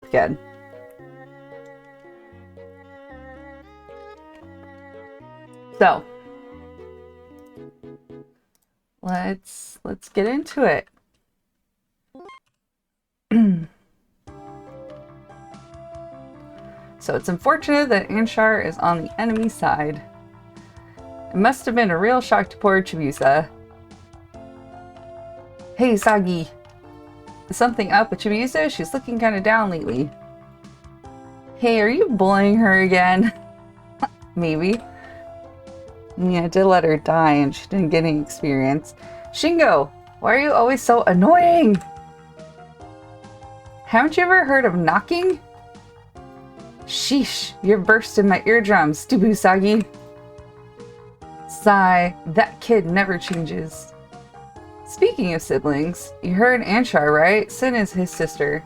again. So, let's get into it. So it's unfortunate that Anshar is on the enemy side. It must have been a real shock to poor Chibi Usa. Hey, Sagi. Is something up with Chibi Usa? She's looking kind of down lately. Hey, are you bullying her again? Maybe. Yeah, I did let her die and she didn't get any experience. Shingo, why are you always so annoying? Haven't you ever heard of knocking? Sheesh, you're bursting my eardrums, stupid Usagi. Sigh, that kid never changes. Speaking of siblings, you heard Anshar, right? Sin is his sister.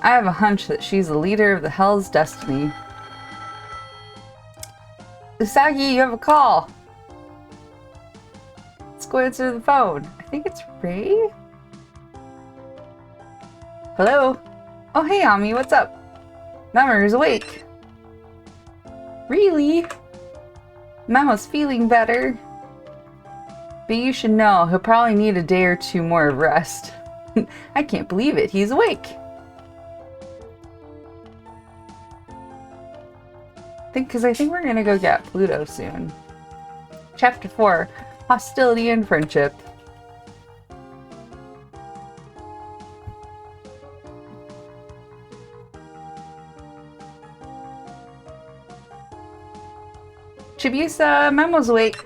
I have a hunch that she's the leader of the Hell's Destiny. Usagi, you have a call. Let's go answer the phone. I think it's Ray? Hello? Oh, hey, Ami, what's up? Mamoru's awake. Really? Mamo's feeling better. But you should know, he'll probably need a day or two more of rest. I can't believe it, he's awake. Because I think we're gonna go get Pluto soon. Chapter 4, Hostility and Friendship. Chibi Usa, Memo's awake.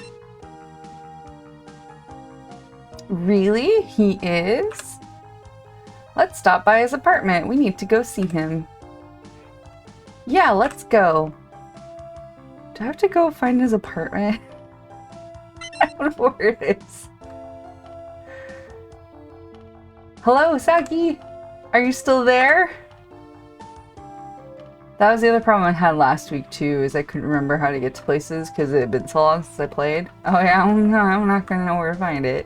Really? He is? Let's stop by his apartment. We need to go see him. Yeah, let's go. Do I have to go find his apartment? I don't know where it is. Hello, Sagi? Are you still there? That was the other problem I had last week too, is I couldn't remember how to get to places because it had been so long since I played. Oh yeah, I'm not gonna know where to find it.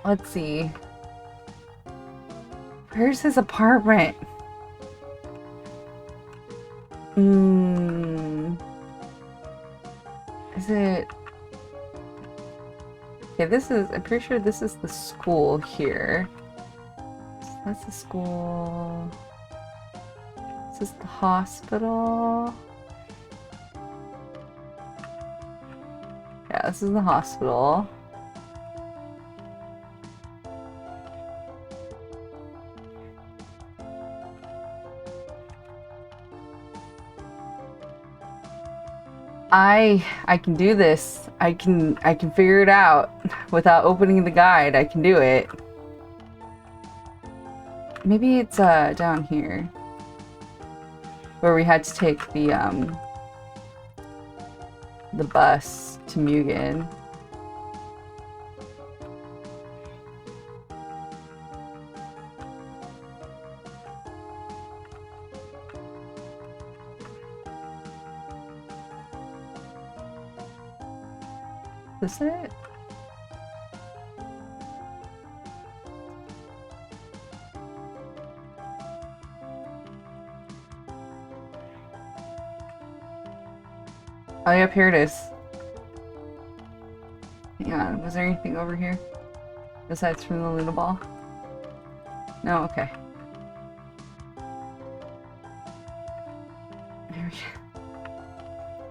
Let's see. Where's his apartment? Is it... Okay, this is... I'm pretty sure this is the school here. So that's the school. This is the hospital. Yeah, this is the hospital. I can do this. I can figure it out without opening the guide. I can do it. Maybe it's down here where we had to take the bus to Mugen. Is this it? Oh, yep, here it is. Hang on, was there anything over here? Besides from the Luna Ball? No, okay. There we go.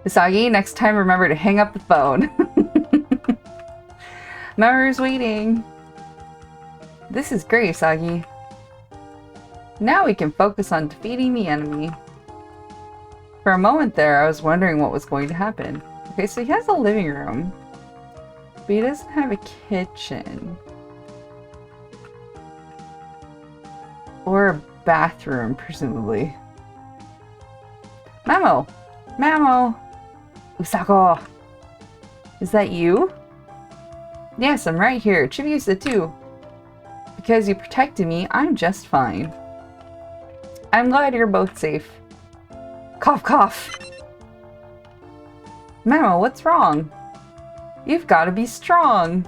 Usagi, next time remember to hang up the phone. Mamoru's waiting. This is great, Usagi. Now we can focus on defeating the enemy. For a moment there, I was wondering what was going to happen. Okay, so he has a living room, but he doesn't have a kitchen. Or a bathroom, presumably. Mamo! Mamo! Usako! Is that you? Yes, I'm right here. Chibi Usa too. Because you protected me, I'm just fine. I'm glad you're both safe. Cough, cough. Mamo, what's wrong? You've got to be strong.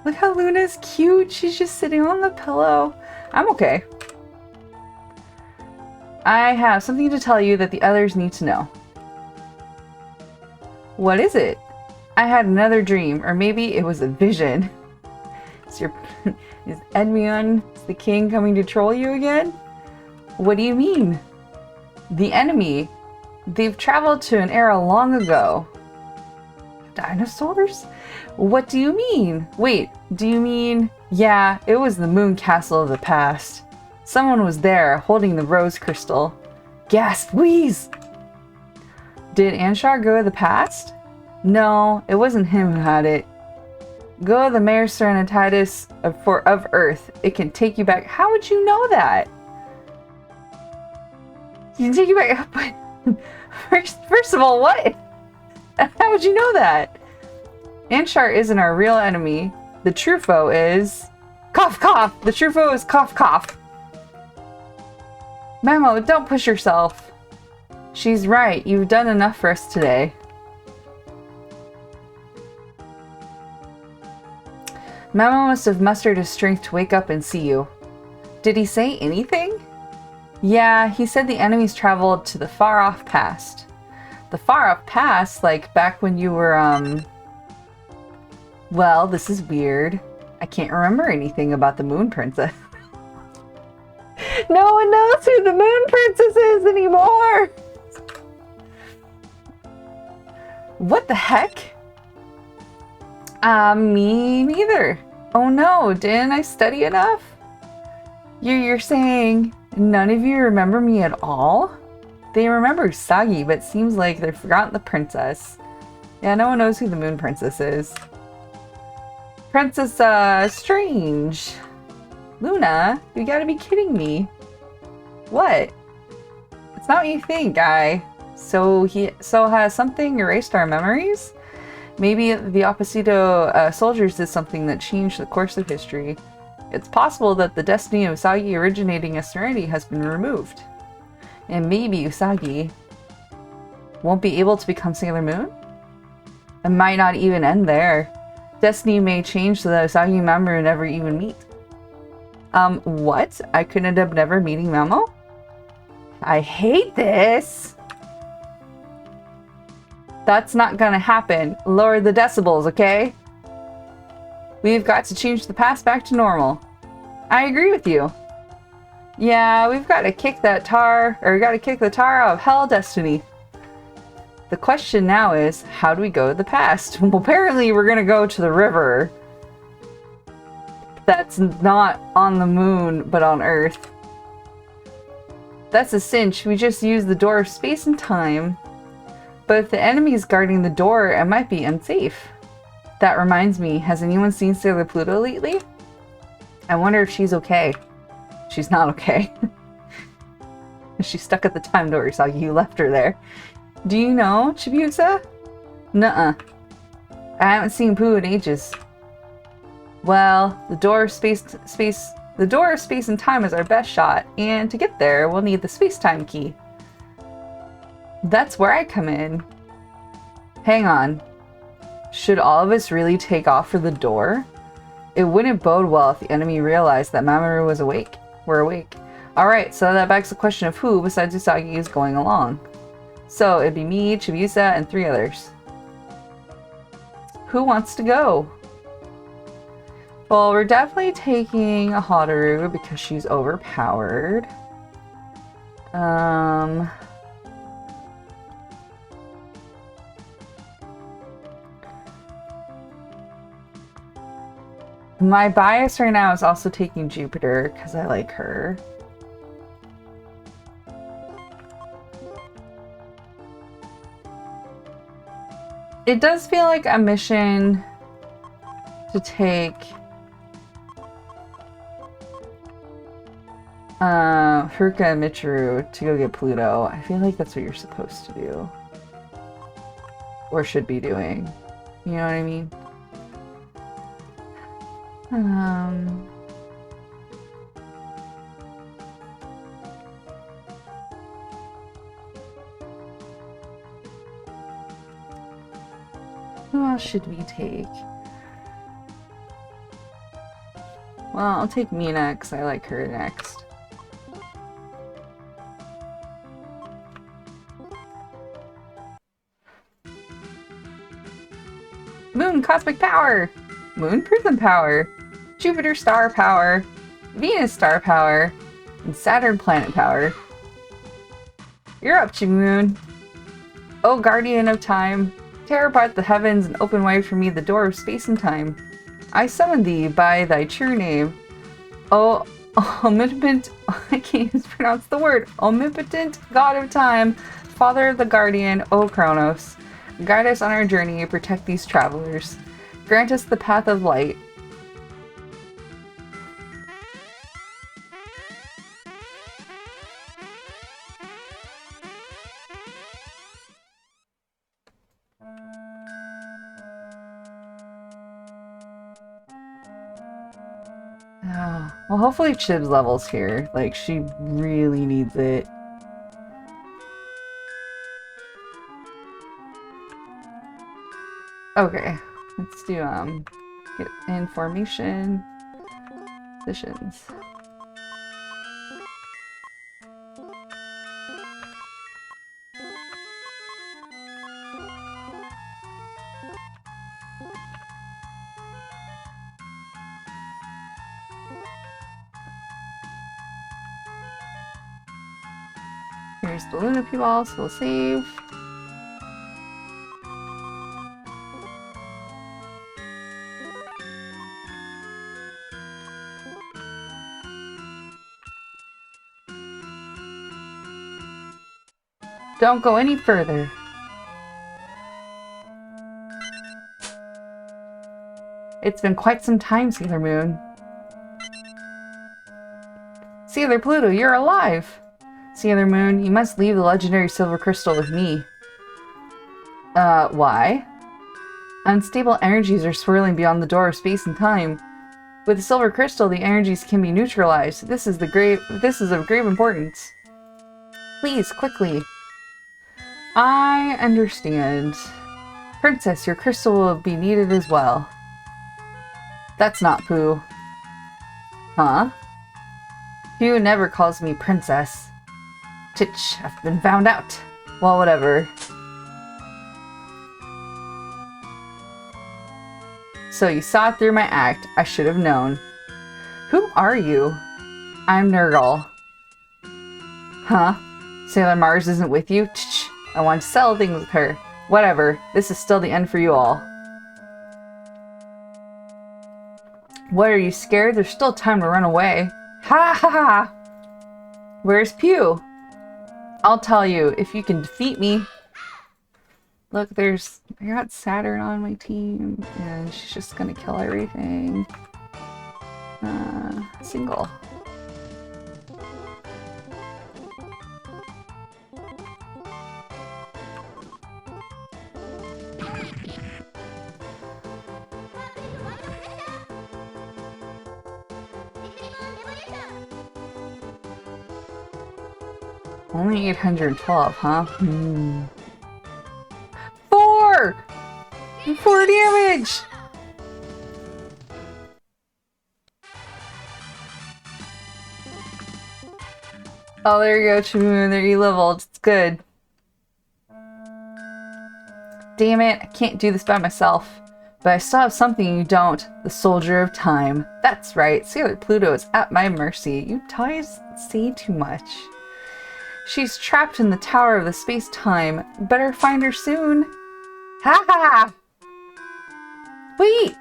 Look how Luna's cute. She's just sitting on the pillow. I'm okay. I have something to tell you that the others need to know. What is it? I had another dream, or maybe it was a vision. Is Edmion, the king, coming to troll you again? What do you mean? The enemy. They've traveled to an era long ago. Dinosaurs? What do you mean? Wait, do you mean... Yeah, it was the moon castle of the past. Someone was there, holding the rose crystal. Gasp, wheeze! Did Anshar go to the past? No, it wasn't him who had it. Go to the Mayor Serenitatis of Earth. It can take you back. How would you know that? You can take you back... First of all, what? How would you know that? Anshar isn't our real enemy. The true foe is... Cough, cough! The true foe is cough, cough. Memo, don't push yourself. She's right. You've done enough for us today. Memo must have mustered his strength to wake up and see you. Did he say anything? Yeah, he said the enemies traveled to the far-off past. The far-off past? Like back when you were, Well, this is weird. I can't remember anything about the Moon Princess. No one knows who the Moon Princess is anymore! What the heck? Me neither. Oh no, didn't I study enough? You're saying none of you remember me at all? They remember Usagi, but seems like they've forgotten the princess. Yeah, no one knows who the Moon Princess is. Princess, Strange. Luna, you gotta be kidding me. What? It's not what you think, So has something erased our memories? Maybe the Opposito soldiers did something that changed the course of history. It's possible that the destiny of Usagi originating as Serenity has been removed. And maybe Usagi won't be able to become Sailor Moon? It might not even end there. Destiny may change so that Usagi and Mamoru never even meet. What? I could end up never meeting Mamo? I hate this! That's not gonna happen. Lower the decibels, okay? We've got to change the past back to normal. I agree with you. Yeah, we've got to kick the tar out of hell destiny. The question now is, how do we go to the past? Well, apparently we're gonna go to the river. That's not on the moon, but on Earth. That's a cinch. We just use the door of space and time. But if the enemy's guarding the door, it might be unsafe. That reminds me, has anyone seen Sailor Pluto lately? I wonder if she's okay. She's not okay. She's stuck at the time door, so you left her there. Do you know, Chibi Usa? Nuh-uh. I haven't seen Pooh in ages. Well, the door of space and time is our best shot, and to get there, we'll need the space-time key. That's where I come in. Hang on. Should all of us really take off for the door? It wouldn't bode well if the enemy realized that Mamoru was awake. We're awake. Alright, so that begs the question of who, besides Usagi, is going along. So, it'd be me, Chibi Usa, and 3 others. Who wants to go? Well, we're definitely taking a Haruo because she's overpowered. My bias right now is also taking Jupiter because I like her. It does feel like a mission to take Furuka and Michiru to go get Pluto. I feel like that's what you're supposed to do. Or should be doing. You know what I mean? Who else should we take? Well, I'll take Mina because I like her next. Moon cosmic power! Moon prism power! Jupiter star power! Venus star power! And Saturn planet power. You're up, Chibi Moon. O guardian of time, tear apart the heavens and open wide for me the door of space and time. I summon thee by thy true name. O omnipotent, I can't even pronounce the word, omnipotent god of time, father of the guardian, O Kronos. Guide us on our journey and protect these travelers. Grant us the path of light. Oh, well, hopefully Chib's level's here. Like, she really needs it. Okay, let's do, get information, positions. Here's the Luna P-Ball, so we'll save. Don't go any further. It's been quite some time, Sailor Moon. Sailor Pluto, you're alive! Sailor Moon, you must leave the legendary silver crystal with me. Why? Unstable energies are swirling beyond the door of space and time. With the silver crystal, the energies can be neutralized. This is of grave importance. Please, quickly. I understand. Princess, your crystal will be needed as well. That's not Pooh. Huh? Pooh never calls me princess. Titch, I've been found out. Well, whatever. So you saw through my act. I should have known. Who are you? I'm Nergal. Huh? Sailor Mars isn't with you? Tch, I want to settle things with her. Whatever. This is still the end for you all. What, are you scared? There's still time to run away. Ha ha ha! Where's Pew? I'll tell you if you can defeat me. Look, I got Saturn on my team, and she's just gonna kill everything. Single. Only 812, huh? 4! 4 damage! Oh, there you go, Chibi Moon. There you leveled. It's good. Damn it, I can't do this by myself. But I still have something you don't. The Soldier of Time. That's right, Sailor Pluto is at my mercy. You guys say too much. She's trapped in the Tower of the Space-Time. Better find her soon. Ha ha! Wait!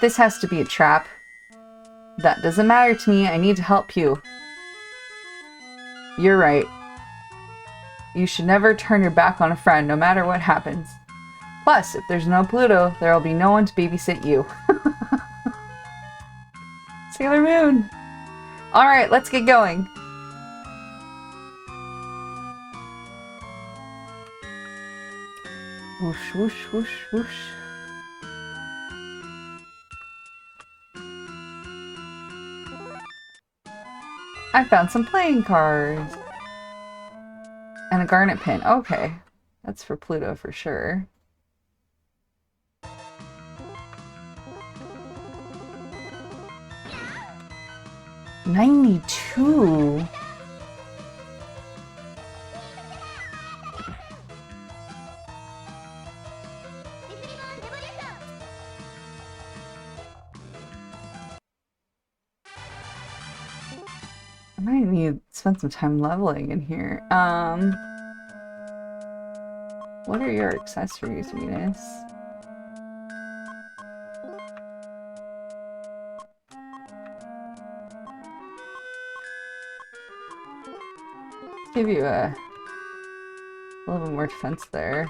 This has to be a trap. That doesn't matter to me. I need to help you. You're right. You should never turn your back on a friend, no matter what happens. Plus, if there's no Pluto, there will be no one to babysit you. Sailor Moon! Alright, let's get going. Whoosh, whoosh, whoosh, whoosh. I found some playing cards. And a garnet pin. Okay. That's for Pluto for sure. $92. I might need to spend some time leveling in here. What are your accessories, Venus? Let's give you a little bit more defense there.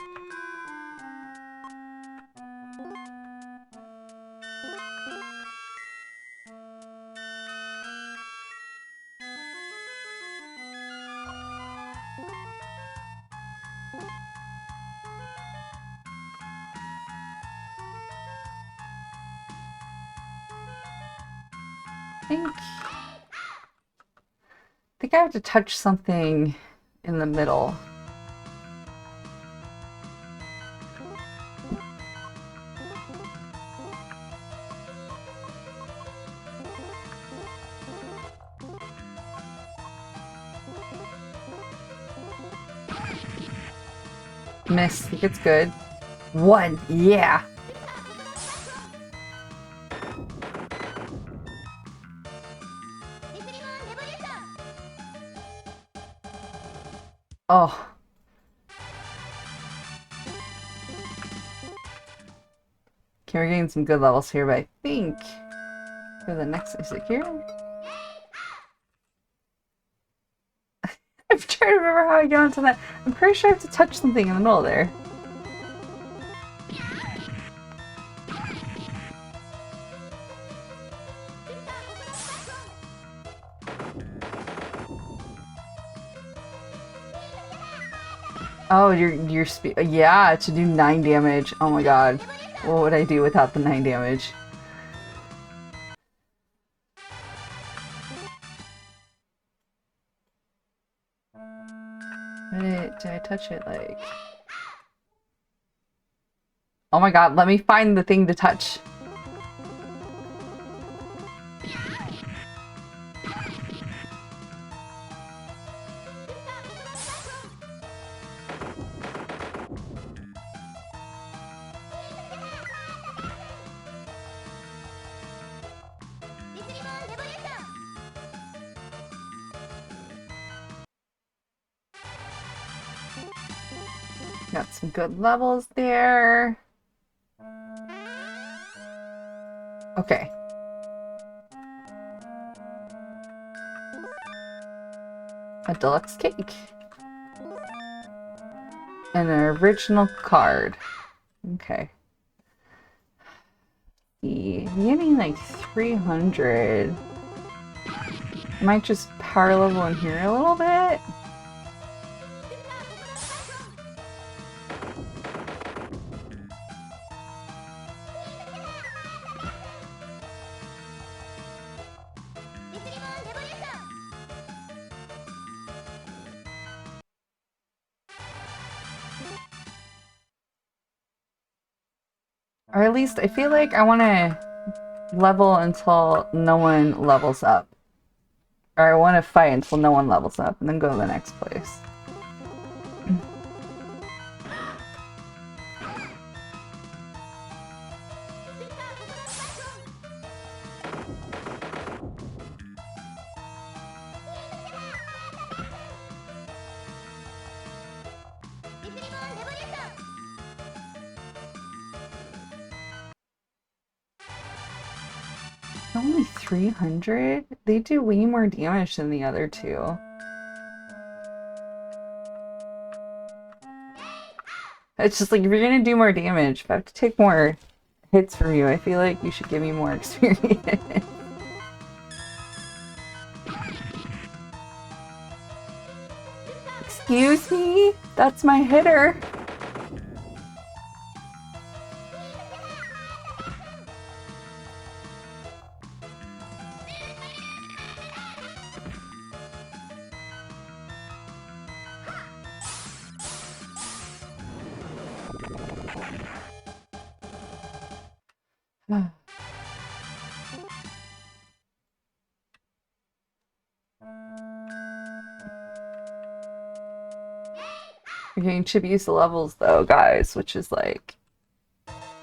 I think I have to touch something in the middle. Miss, I think it's good. 1, yeah! Oh. Okay, we're getting some good levels here, but I think for the next, is it here? I'm trying to remember how I got onto that. I'm pretty sure I have to touch something in the middle there. Oh, your speed. Yeah, to do 9 damage. Oh my god. What would I do without the 9 damage? Did I touch it like... Oh my god, let me find the thing to touch. Got some good levels there. Okay. A deluxe cake. An original card. Okay. I'm getting like 300. I might just power level in here a little bit. Or at least I feel like I want to level until no one levels up. Or I want to fight until no one levels up and then go to the next place. Only 300? They do way more damage than the other two. It's just like, if you're gonna do more damage, if I have to take more hits from you, I feel like you should give me more experience. Excuse me? That's my hitter. We're getting Chibi Usa levels though, guys, which is like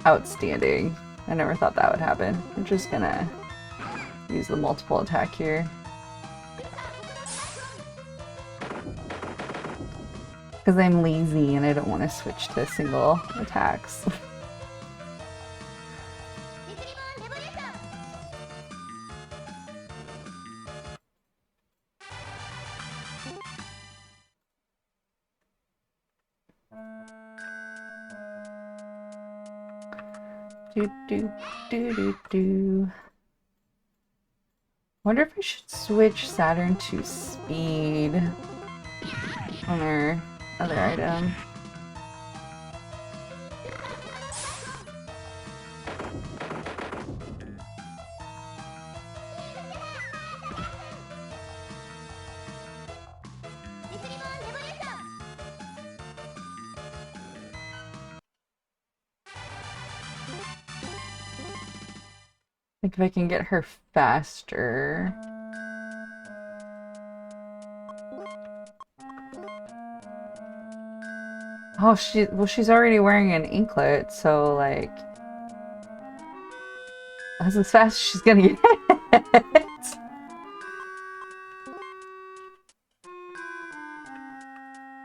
outstanding. I never thought that would happen. I'm just gonna use the multiple attack here. Because I'm lazy and I don't want to switch to single attacks. Do. Wonder if I should switch Saturn to speed on our other item. Like if I can get her faster. Oh, she's already wearing an anklet, so like that's as fast as she's gonna get.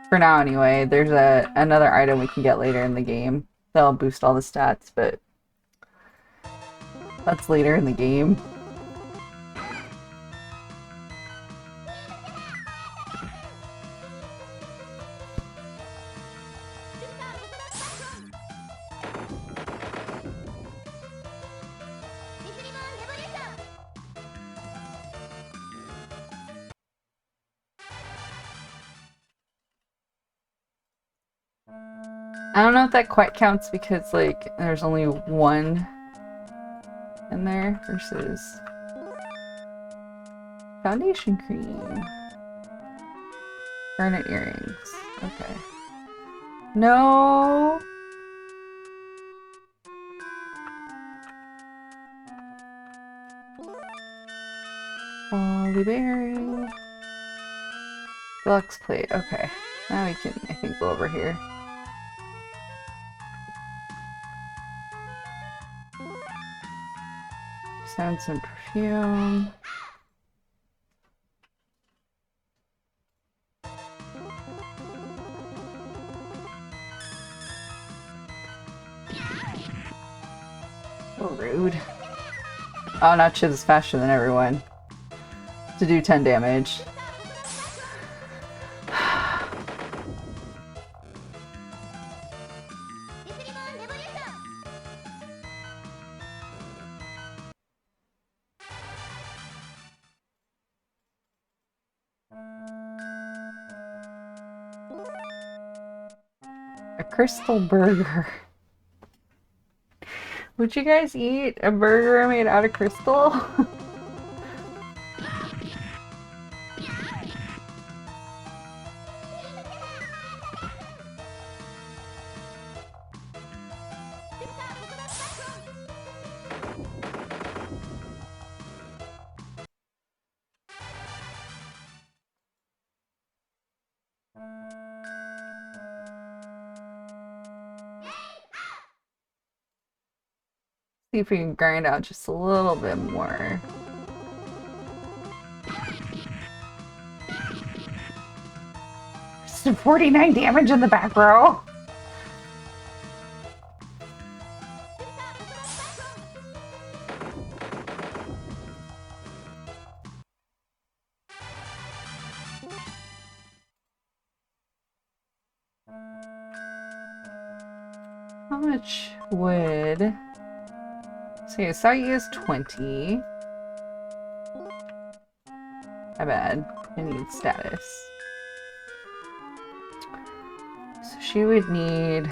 For now, anyway. There's another item we can get later in the game that'll boost all the stats, but that's later in the game. I don't know if that quite counts because like there's only one in there versus foundation cream. Garnet earrings. Okay. No. Holly berry. Deluxe plate. Okay. Now we can, I think, go over here. Sound some perfume. So rude. Oh, now Chiz is faster than everyone. To do 10 damage. A crystal burger. Would you guys eat a burger made out of crystal? See if we can grind out just a little bit more. Just 49 damage in the back row. How much would... So I saw you use 20. My bad. I need status. So she would need...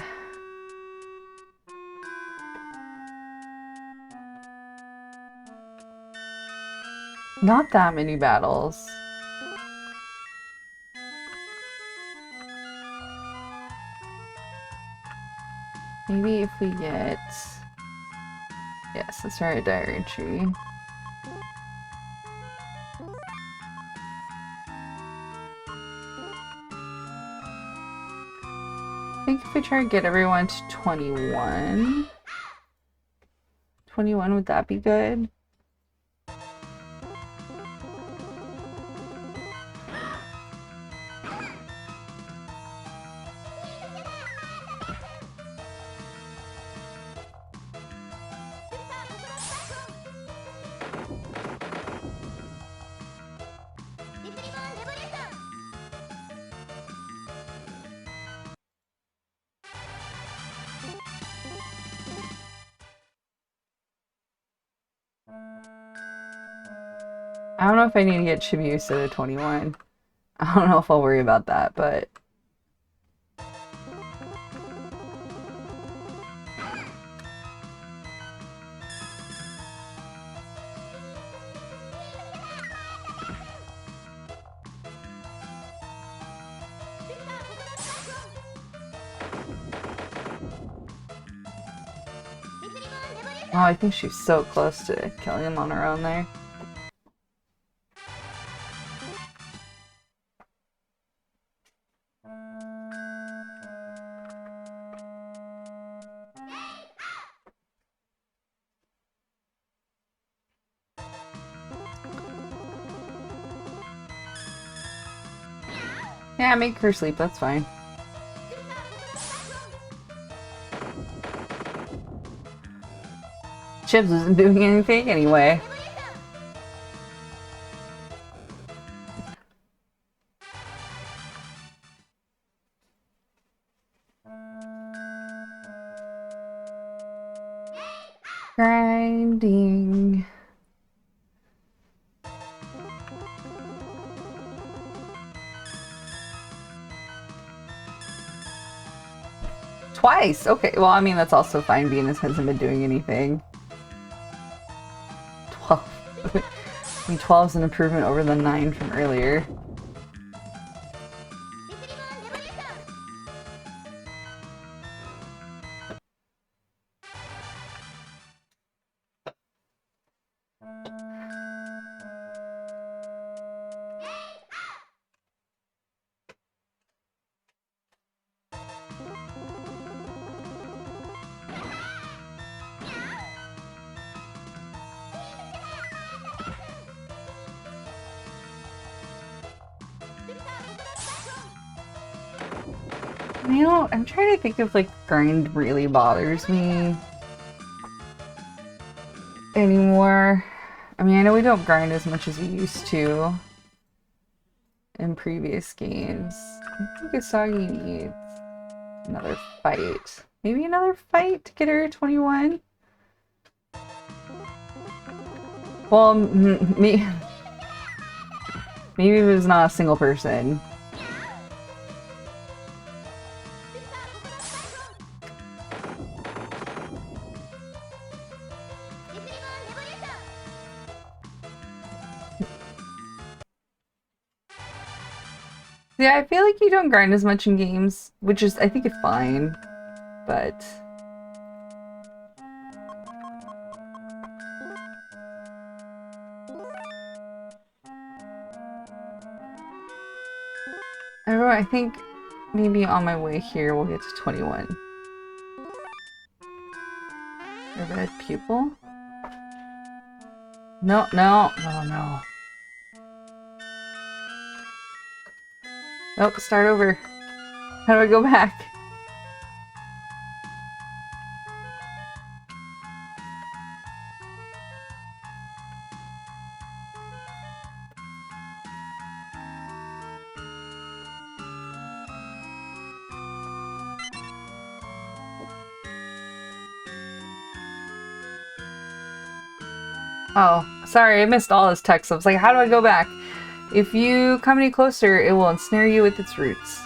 not that many battles. Maybe if we get Yes, let's write a diary entry. I think if we try to get everyone to 21... 21, would that be good? I don't know if I need to get Chibi Usa to 21. I don't know if I'll worry about that, but... Oh, I think she's so close to killing him on her own there. Yeah, make her sleep, that's fine. Chips isn't doing anything anyway. Grinding. Twice! Okay, well, I mean, that's also fine. Venus hasn't been doing anything. 12. I mean, 12 is an improvement over the 9 from earlier. You know, I'm trying to think if, like, grind really bothers me anymore. I mean, I know we don't grind as much as we used to in previous games. I think Usagi needs another fight. Maybe another fight to get her to 21? Well, maybe it was not a single person. Yeah, I feel like you don't grind as much in games, which is, I think, it's fine, but... I think maybe on my way here we'll get to 21. A red pupil? No, no, oh no. Nope, start over. How do I go back? Oh, sorry, I missed all this text. I was like, how do I go back? If you come any closer, it will ensnare you with its roots.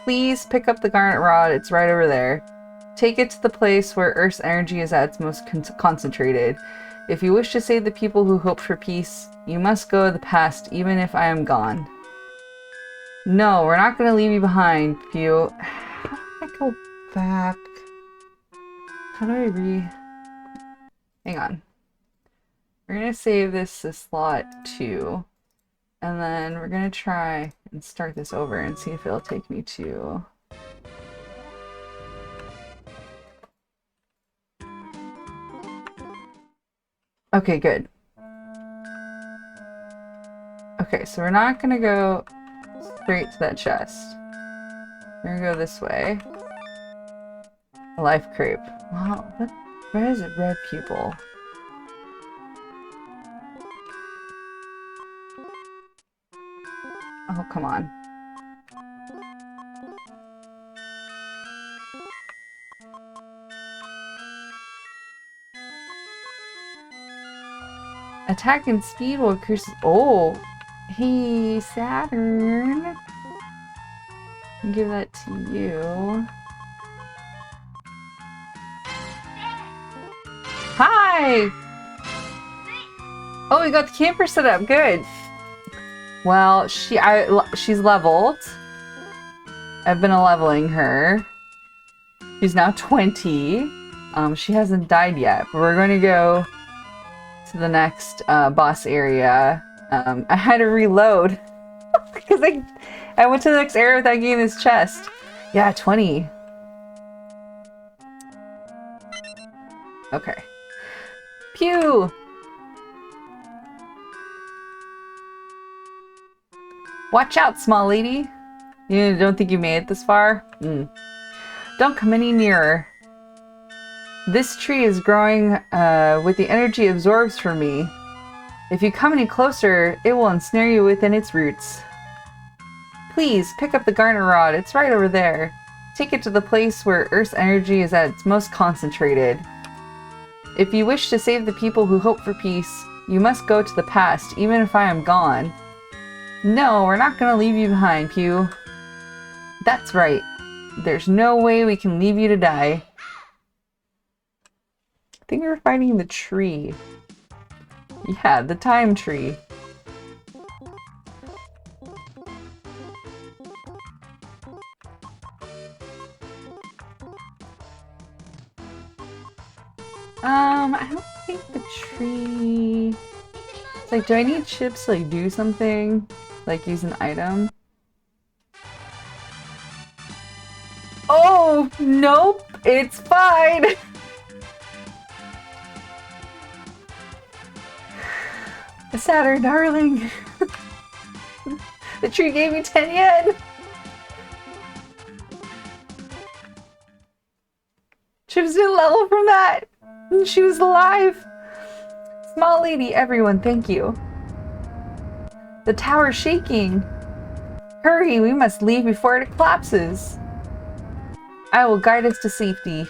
Please pick up the garnet rod. It's right over there. Take it to the place where Earth's energy is at its most concentrated. If you wish to save the people who hope for peace, you must go to the past, even if I am gone. No, we're not going to leave you behind, Pew. How do I go back? How do I hang on. We're gonna save this to slot 2. And then we're gonna try and start this over and see if it'll take me to... Okay, good. Okay, so we're not gonna go straight to that chest. We're gonna go this way. Life creep. Wow, where is it? Red pupil. Oh, come on. Attack and speed will increase. Oh! Hey, Saturn! I'll give that to you. Hi! Oh, we got the camper set up. Good. Well, she's leveled. I've been leveling her. She's now 20. She hasn't died yet, but we're going to go to the next boss area. I had to reload because I went to the next area without getting this chest. Yeah, 20. Okay. Pew! Watch out, small lady. You don't think you made it this far? Don't come any nearer. This tree is growing with the energy it absorbs from me. If you come any closer, it will ensnare you within its roots. Please, pick up the garnet rod. It's right over there. Take it to the place where Earth's energy is at its most concentrated. If you wish to save the people who hope for peace, you must go to the past, even if I am gone. No, we're not going to leave you behind, Pew. That's right. There's no way we can leave you to die. I think we're fighting the tree. Yeah, the time tree. I don't think the tree... It's like, do I need chips to like do something? Like use an item? Oh, nope, it's fine. Saturn, darling. The tree gave me 10 yen. Chips didn't level from that. And she was alive. Small lady, everyone, thank you. The tower's shaking. Hurry, we must leave before it collapses. I will guide us to safety.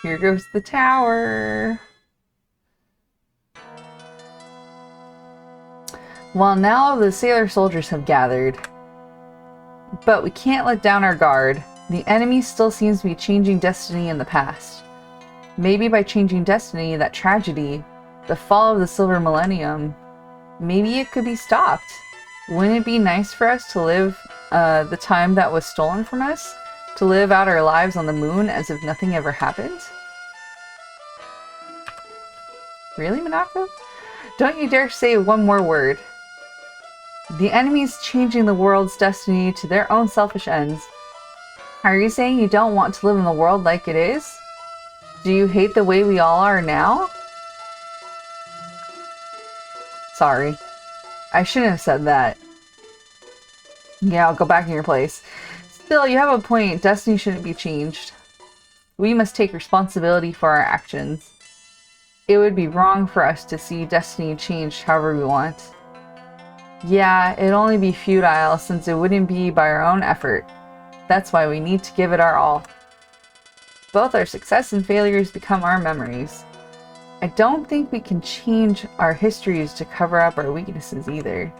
Here goes the tower. Well, now the sailor soldiers have gathered. But we can't let down our guard. The enemy still seems to be changing destiny in the past. Maybe by changing destiny, that tragedy, the fall of the Silver Millennium, maybe it could be stopped. Wouldn't it be nice for us to live the time that was stolen from us? To live out our lives on the moon as if nothing ever happened? Really, Minako? Don't you dare say one more word. The enemy's changing the world's destiny to their own selfish ends. Are you saying you don't want to live in the world like it is? Do you hate the way we all are now? Sorry. I shouldn't have said that. Yeah, I'll go back in your place. Still, you have a point. Destiny shouldn't be changed. We must take responsibility for our actions. It would be wrong for us to see destiny changed however we want. Yeah, it'd only be futile since it wouldn't be by our own effort. That's why we need to give it our all. Both our success and failures become our memories. I don't think we can change our histories to cover up our weaknesses either.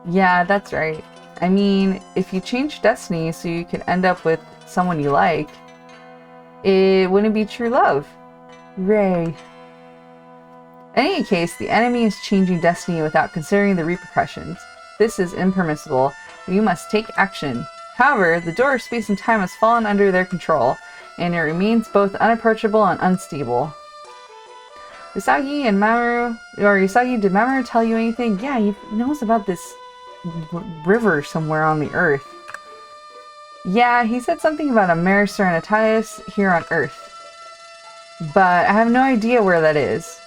Yeah, that's right. I mean, if you change destiny so you can end up with someone you like, it wouldn't be true love. Ray. In any case, the enemy is changing destiny without considering the repercussions. This is impermissible. You must take action. However, the door of space and time has fallen under their control, and it remains both unapproachable and unstable. Usagi and Mamoru, or Usagi, did Mamoru tell you anything? Yeah, he knows about this river somewhere on the Earth. Yeah, he said something about a Mare Serenitatis here on Earth. But I have no idea where that is.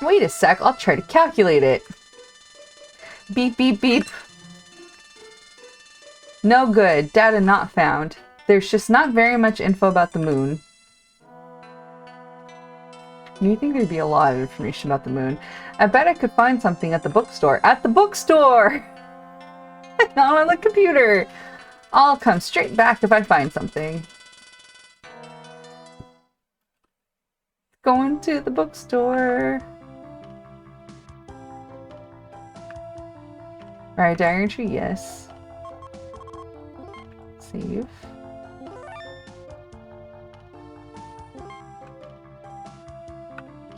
Wait a sec, I'll try to calculate it. Beep, beep, beep. No good. Data not found. There's just not very much info about the moon. You think there'd be a lot of information about the moon? I bet I could find something at the bookstore. At the bookstore! Not on the computer! I'll come straight back if I find something. Going to the bookstore. Alright, diary entry, yes. Save.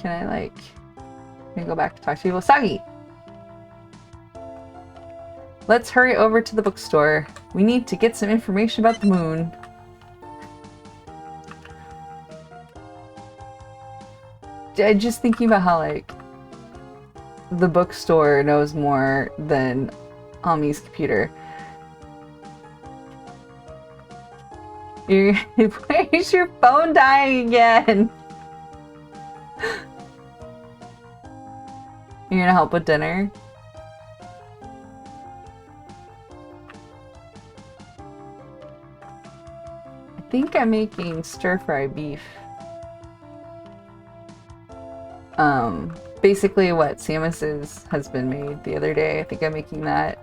Can I, like... Can I go back to talk to people? Usagi! Let's hurry over to the bookstore. We need to get some information about the moon. Just thinking about how, like, the bookstore knows more than Ami's computer. Why is your phone dying again? You're gonna help with dinner? I think I'm making stir-fry beef. Basically what Samus's husband made the other day. I think I'm making that.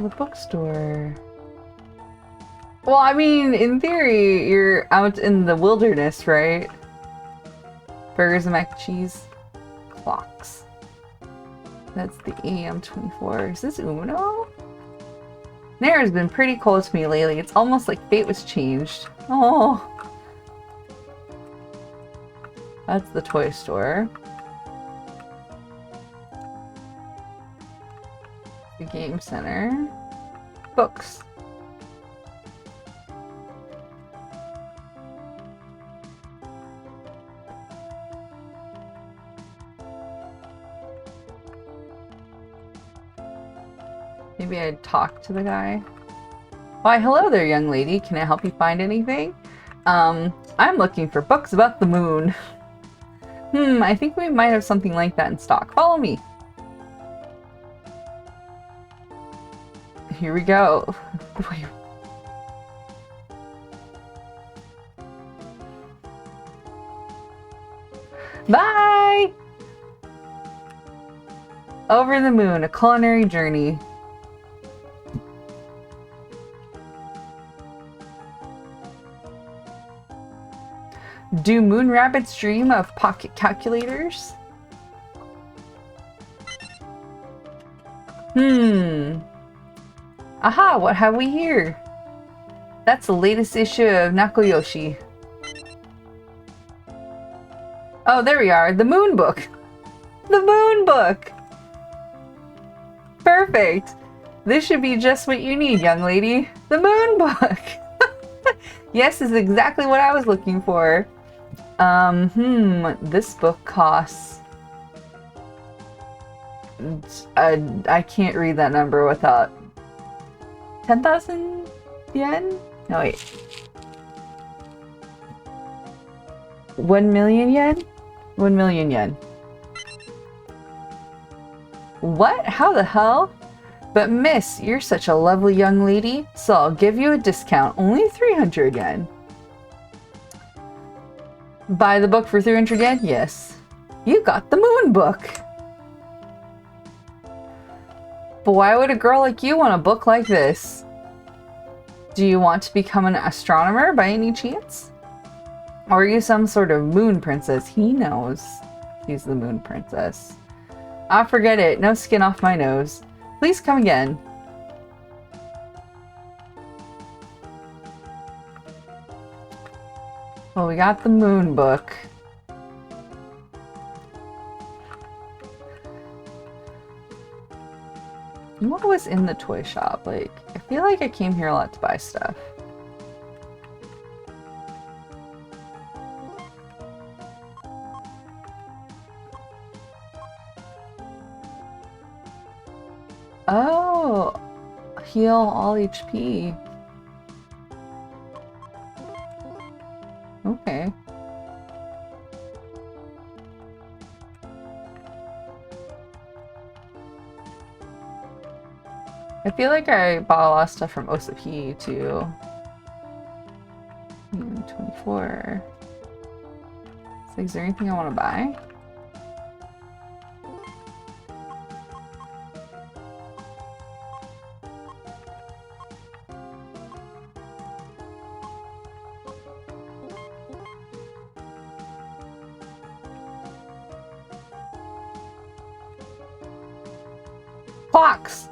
The bookstore. Well, I mean, in theory, you're out in the wilderness, right? Burgers and mac and cheese. Clocks. That's the AM24. Is this Uno? Nair's been pretty cold to me lately. It's almost like fate was changed. Oh. That's the toy store. The game center. Books. Maybe I'd talk to the guy. Why, hello there, young lady. Can I help you find anything? I'm looking for books about the moon. I think we might have something like that in stock. Follow me. Here we go. Bye! Over the Moon, a culinary journey. Do moon rabbits dream of pocket calculators? Aha, what have we here? That's the latest issue of Nakoyoshi. Oh, there we are. The Moon Book. The Moon Book! Perfect. This should be just what you need, young lady. The Moon Book! Yes, this is exactly what I was looking for. This book costs... I can't read that number without... 10,000 yen? No, wait. 1 million yen? 1 million yen. What? How the hell? But miss, you're such a lovely young lady, so I'll give you a discount. Only 300 yen. Buy the book for 300 yen? Yes. You got the Moon Book. But why would a girl like you want a book like this? Do you want to become an astronomer by any chance? Or are you some sort of moon princess? He knows he's the moon princess. Ah, forget it. No skin off my nose. Please come again. Well, we got the moon book. What was in the toy shop? Like, I feel like I came here a lot to buy stuff. Oh, heal all HP. Okay. I feel like I bought a lot of stuff from OSP too. 24. So is there anything I want to buy? Clocks!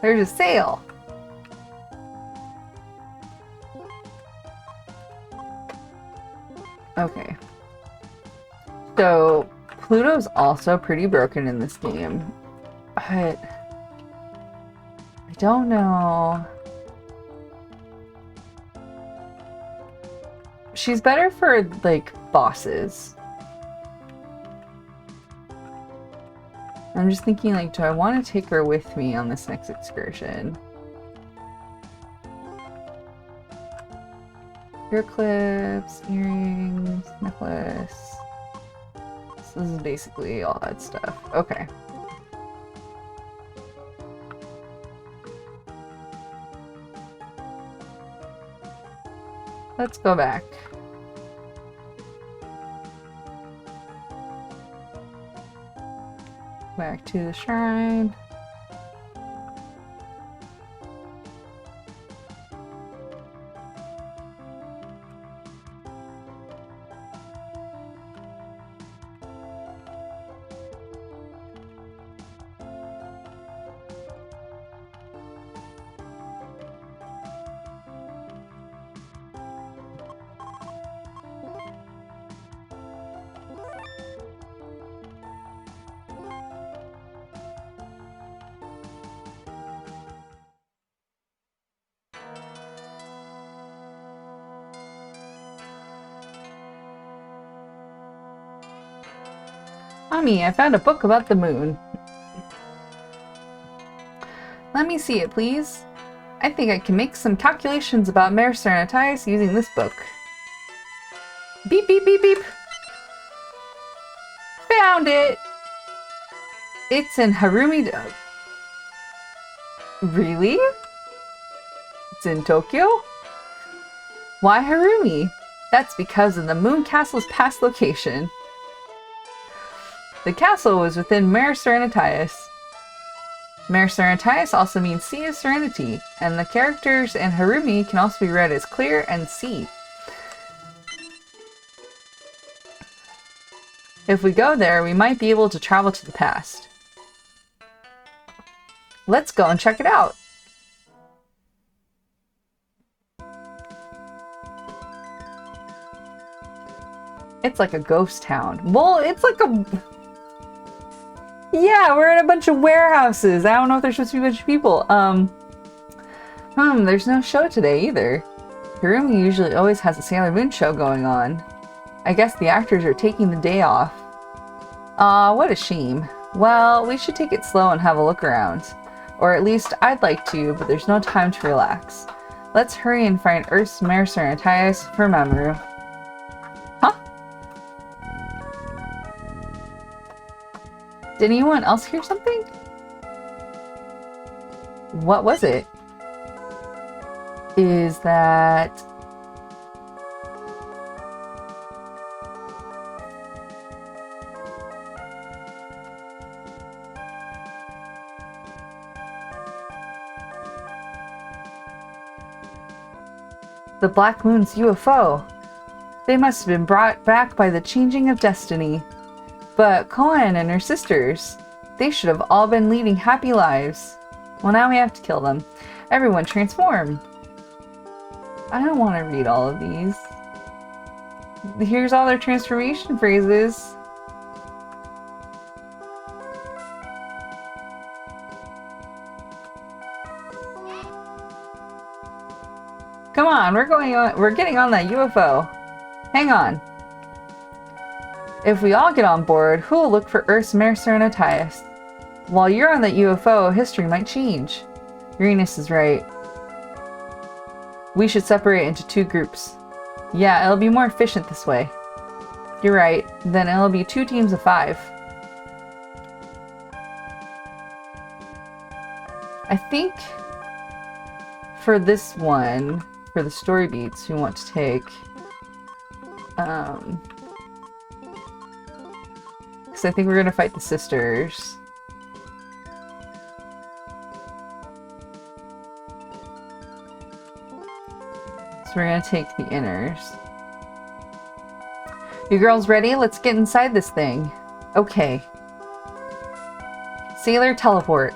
There's a sale! Okay. So, Pluto's also pretty broken in this game. But I don't know. She's better for, like, bosses. I'm just thinking, like, do I want to take her with me on this next excursion? Ear clips, earrings, necklace. This is basically all that stuff. Okay. Let's go back. Back to the shrine. Mommy, I found a book about the moon. Let me see it, please. I think I can make some calculations about Mare Serenitatis using this book. Beep, beep, beep, beep. Found it! It's in Harumi... Really? It's in Tokyo? Why Harumi? That's because of the Moon Castle's past location. The castle was within Mare Serenitatis. Mare Serenitatis also means Sea of Serenity, and the characters in Harumi can also be read as clear and sea. If we go there, we might be able to travel to the past. Let's go and check it out. It's like a ghost town. Well, it's like a... Yeah, we're in a bunch of warehouses. I don't know if there's supposed to be a bunch of people. There's no show today either. Harumi usually always has a Sailor Moon show going on. I guess the actors are taking the day off. Aw, what a shame. Well, we should take it slow and have a look around. Or at least I'd like to, but there's no time to relax. Let's hurry and find Earth's Mare Serenitatis for Mamoru. Huh? Did anyone else hear something? What was it? Is that... the Black Moon's UFO. They must have been brought back by the changing of destiny. But Koan and her sisters, they should have all been leading happy lives. Well, now we have to kill them. Everyone transform. I don't want to read all of these. Here's all their transformation phrases. Come on, we're getting on that UFO. Hang on. If we all get on board, who will look for Earth's Mercer and Attias? While you're on that UFO, history might change. Uranus is right. We should separate into 2 groups. Yeah, it'll be more efficient this way. You're right. Then it'll be 2 teams of 5. I think for this one, for the story beats, we want to take because I think we're gonna fight the sisters. So we're gonna take the inners. You girls ready? Let's get inside this thing. Okay. Sailor teleport.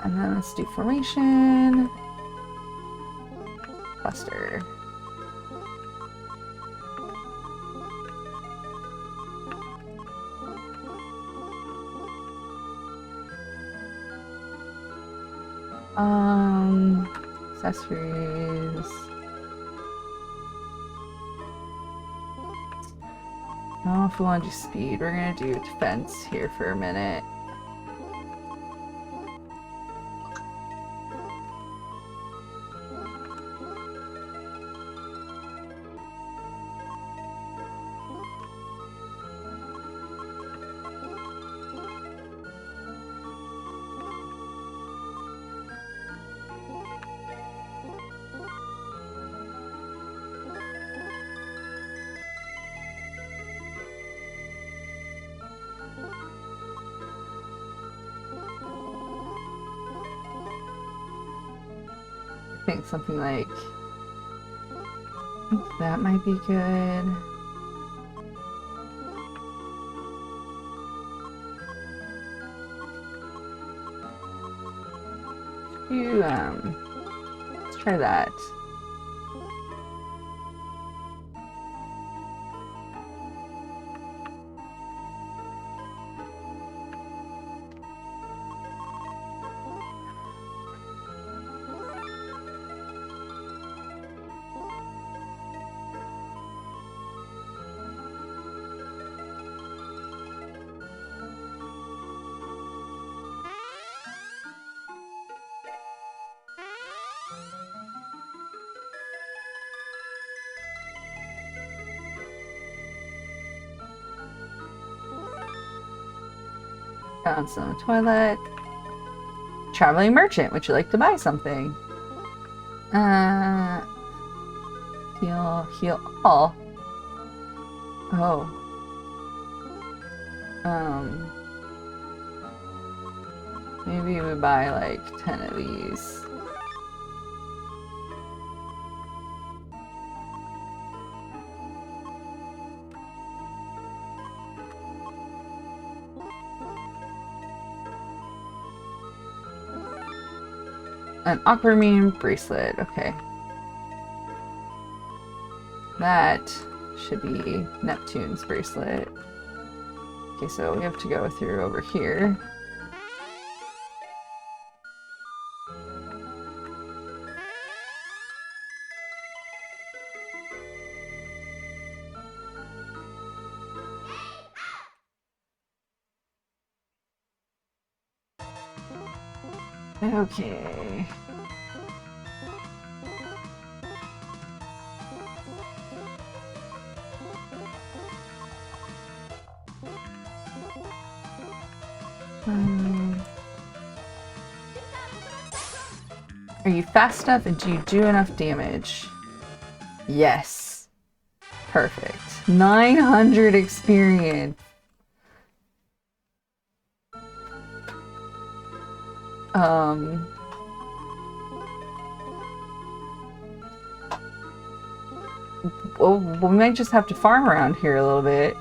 And then let's do formation. Cluster. Accessories. I don't know if we want to do speed. We're gonna do defense here for a minute. I think something like that might be good. Let's try that. Found some toilet. Traveling merchant, would you like to buy something? Heal all. Oh. Maybe we buy like 10 of these. An aquamarine bracelet, okay. That should be Neptune's bracelet. Okay, so we have to go through over here. Okay. Are you fast enough and do you do enough damage? Yes. Perfect. 900 experience. Well, we might just have to farm around here a little bit.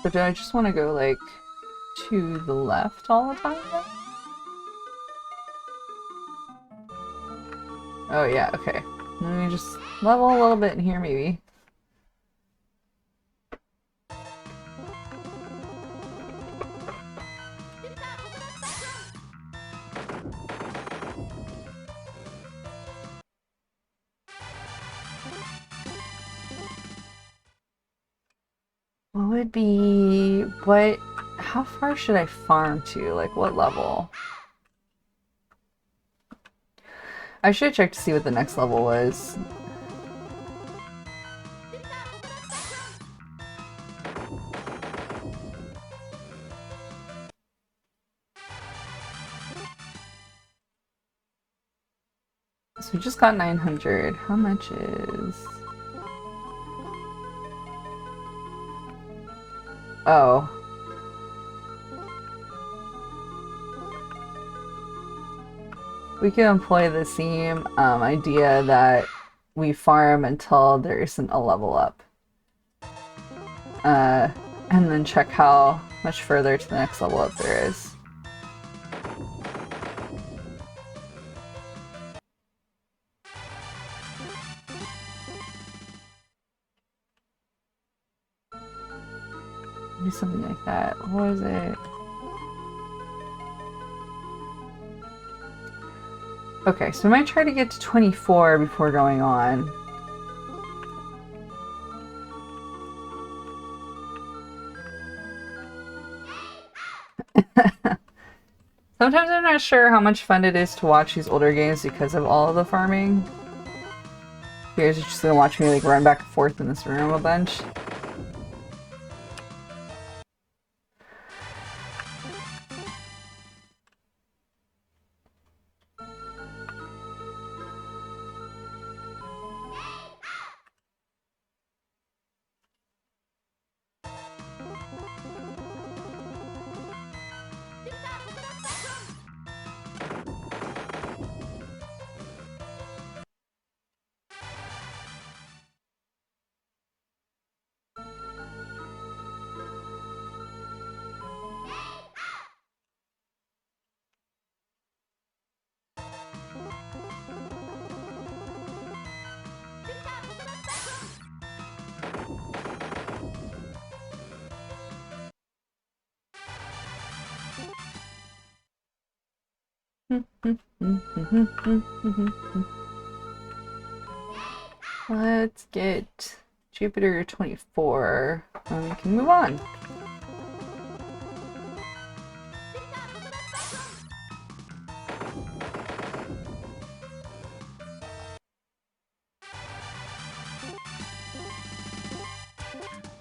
So do I just want to go, like, to the left all the time? Oh yeah, okay. Let me just level a little bit in here, maybe. What would be... How far should I farm to? Like, what level? I should check to see what the next level was. So we just got 900. How much is... Oh. We can employ the same idea that we farm until there isn't a level up. And then check how much further to the next level up there is. Do something like that. What was it? Okay, so I might try to get to 24 before going on. Sometimes I'm not sure how much fun it is to watch these older games because of all of the farming. You guys are just gonna watch me like run back and forth in this room a bunch. Let's get Jupiter 24 and we can move on.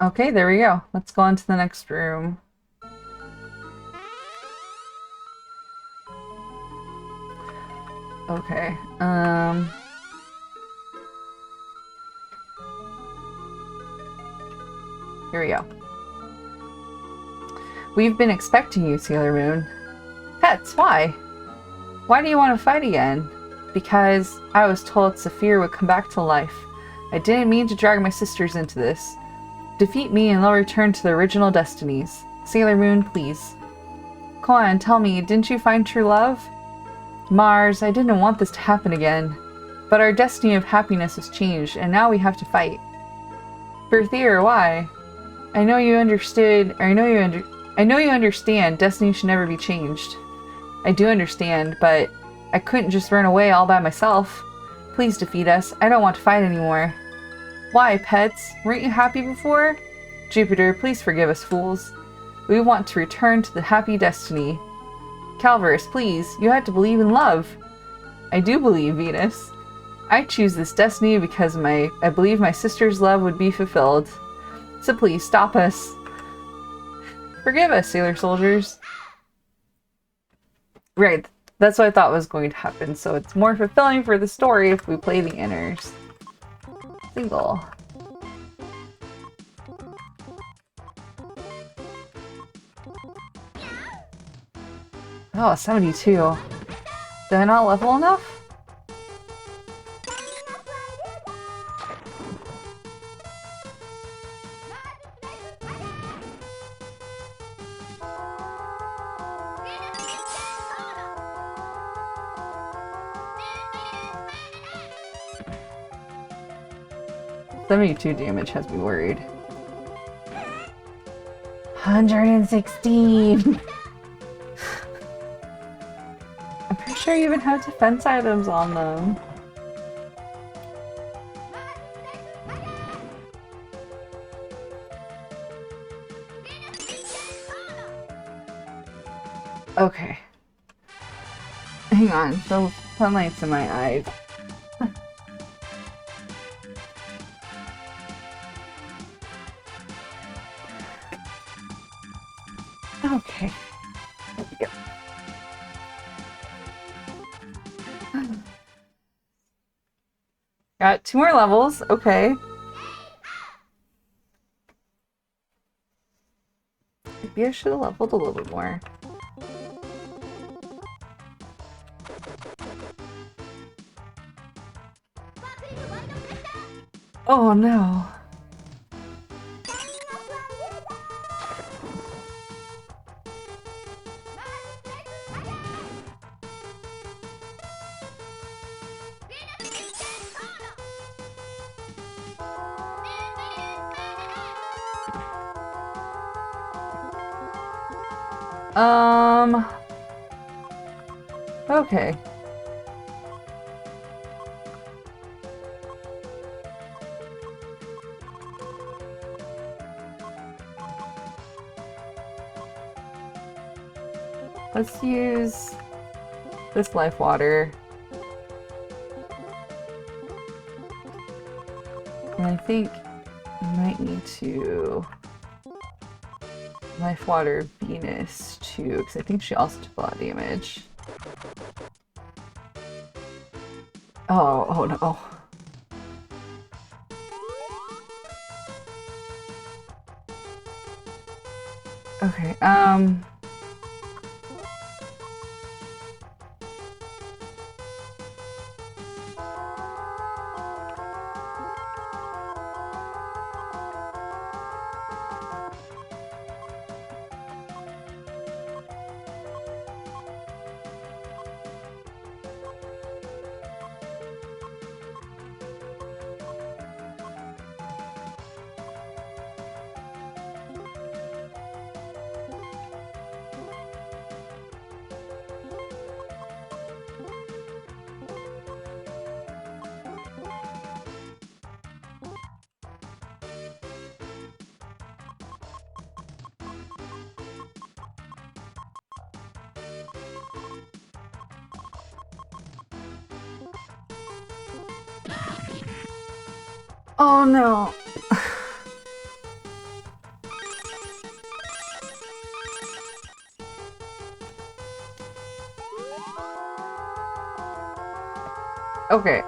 Okay, there we go. Let's go on to the next room. Okay, here we go. We've been expecting you, Sailor Moon. Pets, why? Why do you want to fight again? Because I was told Saphir would come back to life. I didn't mean to drag my sisters into this. Defeat me and they'll return to their original destinies. Sailor Moon, please. Come on, tell me, didn't you find true love? Mars, I didn't want this to happen again. But our destiny of happiness has changed, and now we have to fight. Berthier, why? I know you understand destiny should never be changed. I do understand, but I couldn't just run away all by myself. Please defeat us. I don't want to fight anymore. Why, pets? Weren't you happy before? Jupiter, please forgive us fools. We want to return to the happy destiny. Calvus, please, you had to believe in love. I do believe, Venus. I choose this destiny because I believe my sister's love would be fulfilled. So please, stop us. Forgive us, sailor soldiers. Right, that's what I thought was going to happen, so it's more fulfilling for the story if we play the inners. Single. Oh, 72. Did I not level enough? 72 damage has me worried. 116! I'm pretty sure you even have defense items on them. Okay. Hang on, the sunlight's in my eyes. Okay. There we go. Got 2 more levels. Okay. Maybe I should have leveled a little bit more. Oh no. Okay. Let's use this life water. And I think I might need to life water Venus too, because I think she also took a lot of damage. Oh no. Okay, oh no. Okay,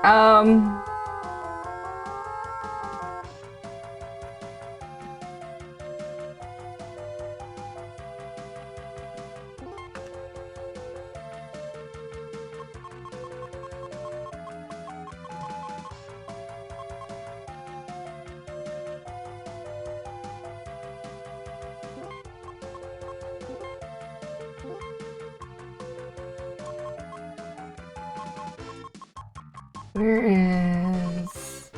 where is...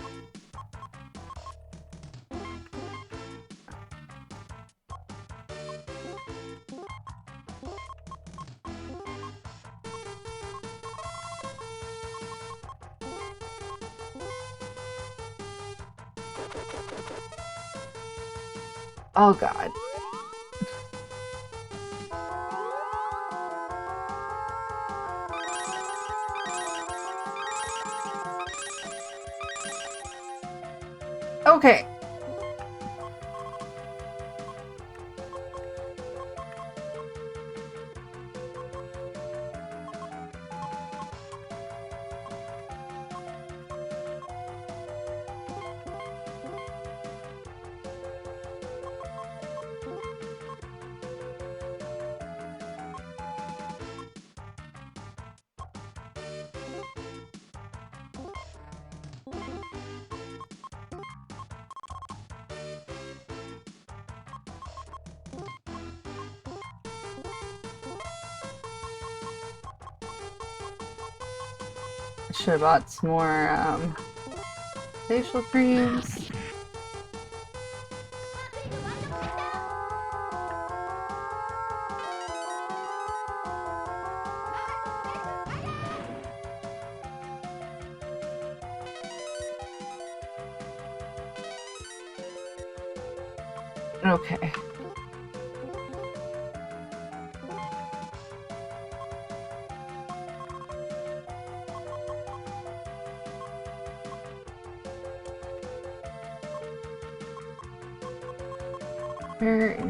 Oh god. Okay. Should have bought some more facial creams. Okay. Where is...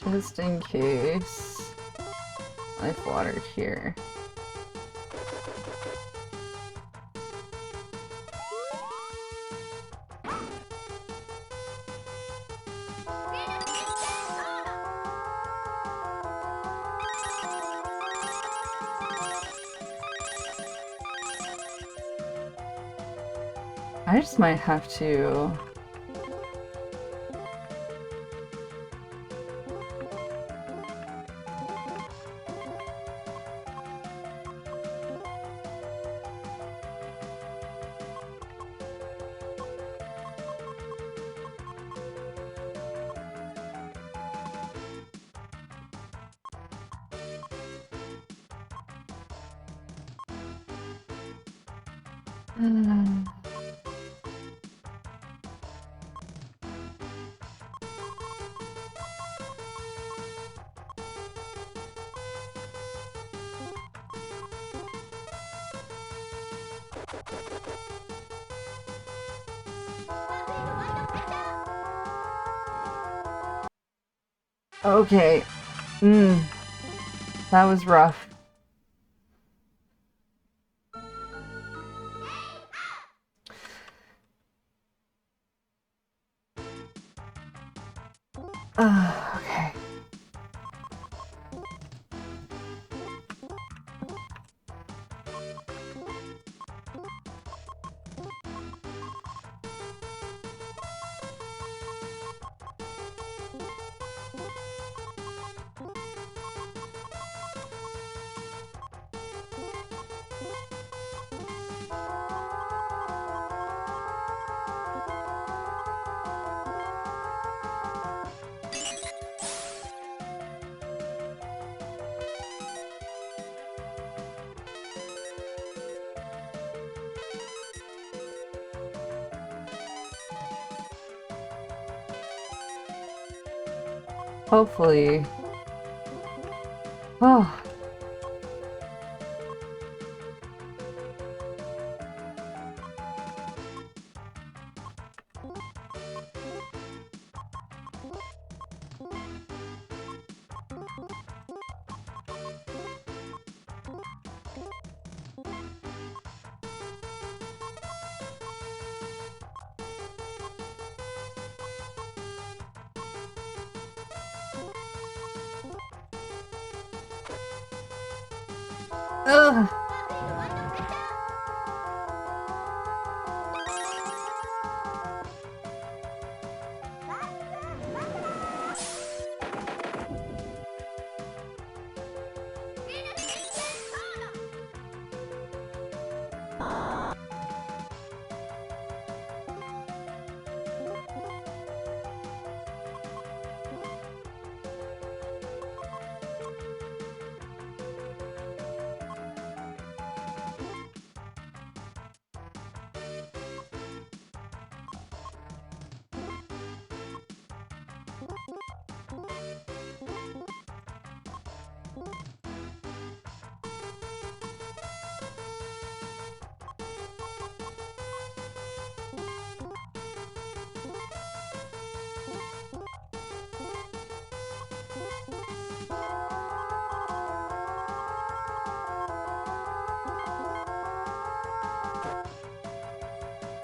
Just in case. Life water here. I just might have to... Okay. That was rough. Okay. Hopefully. Oh. Ugh.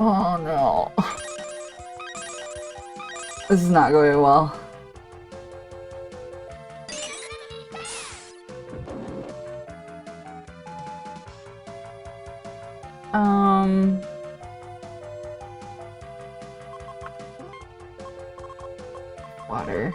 Oh no. This is not going well. Water.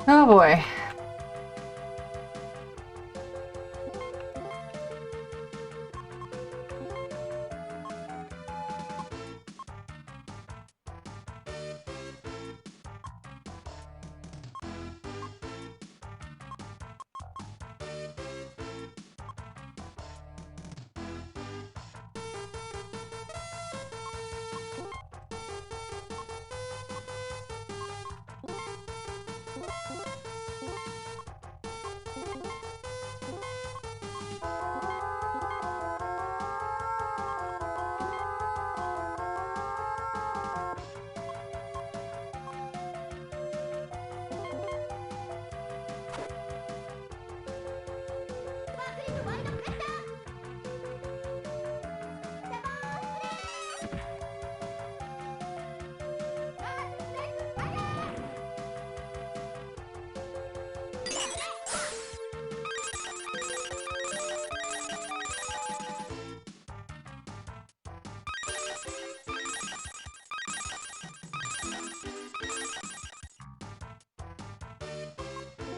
Oh boy.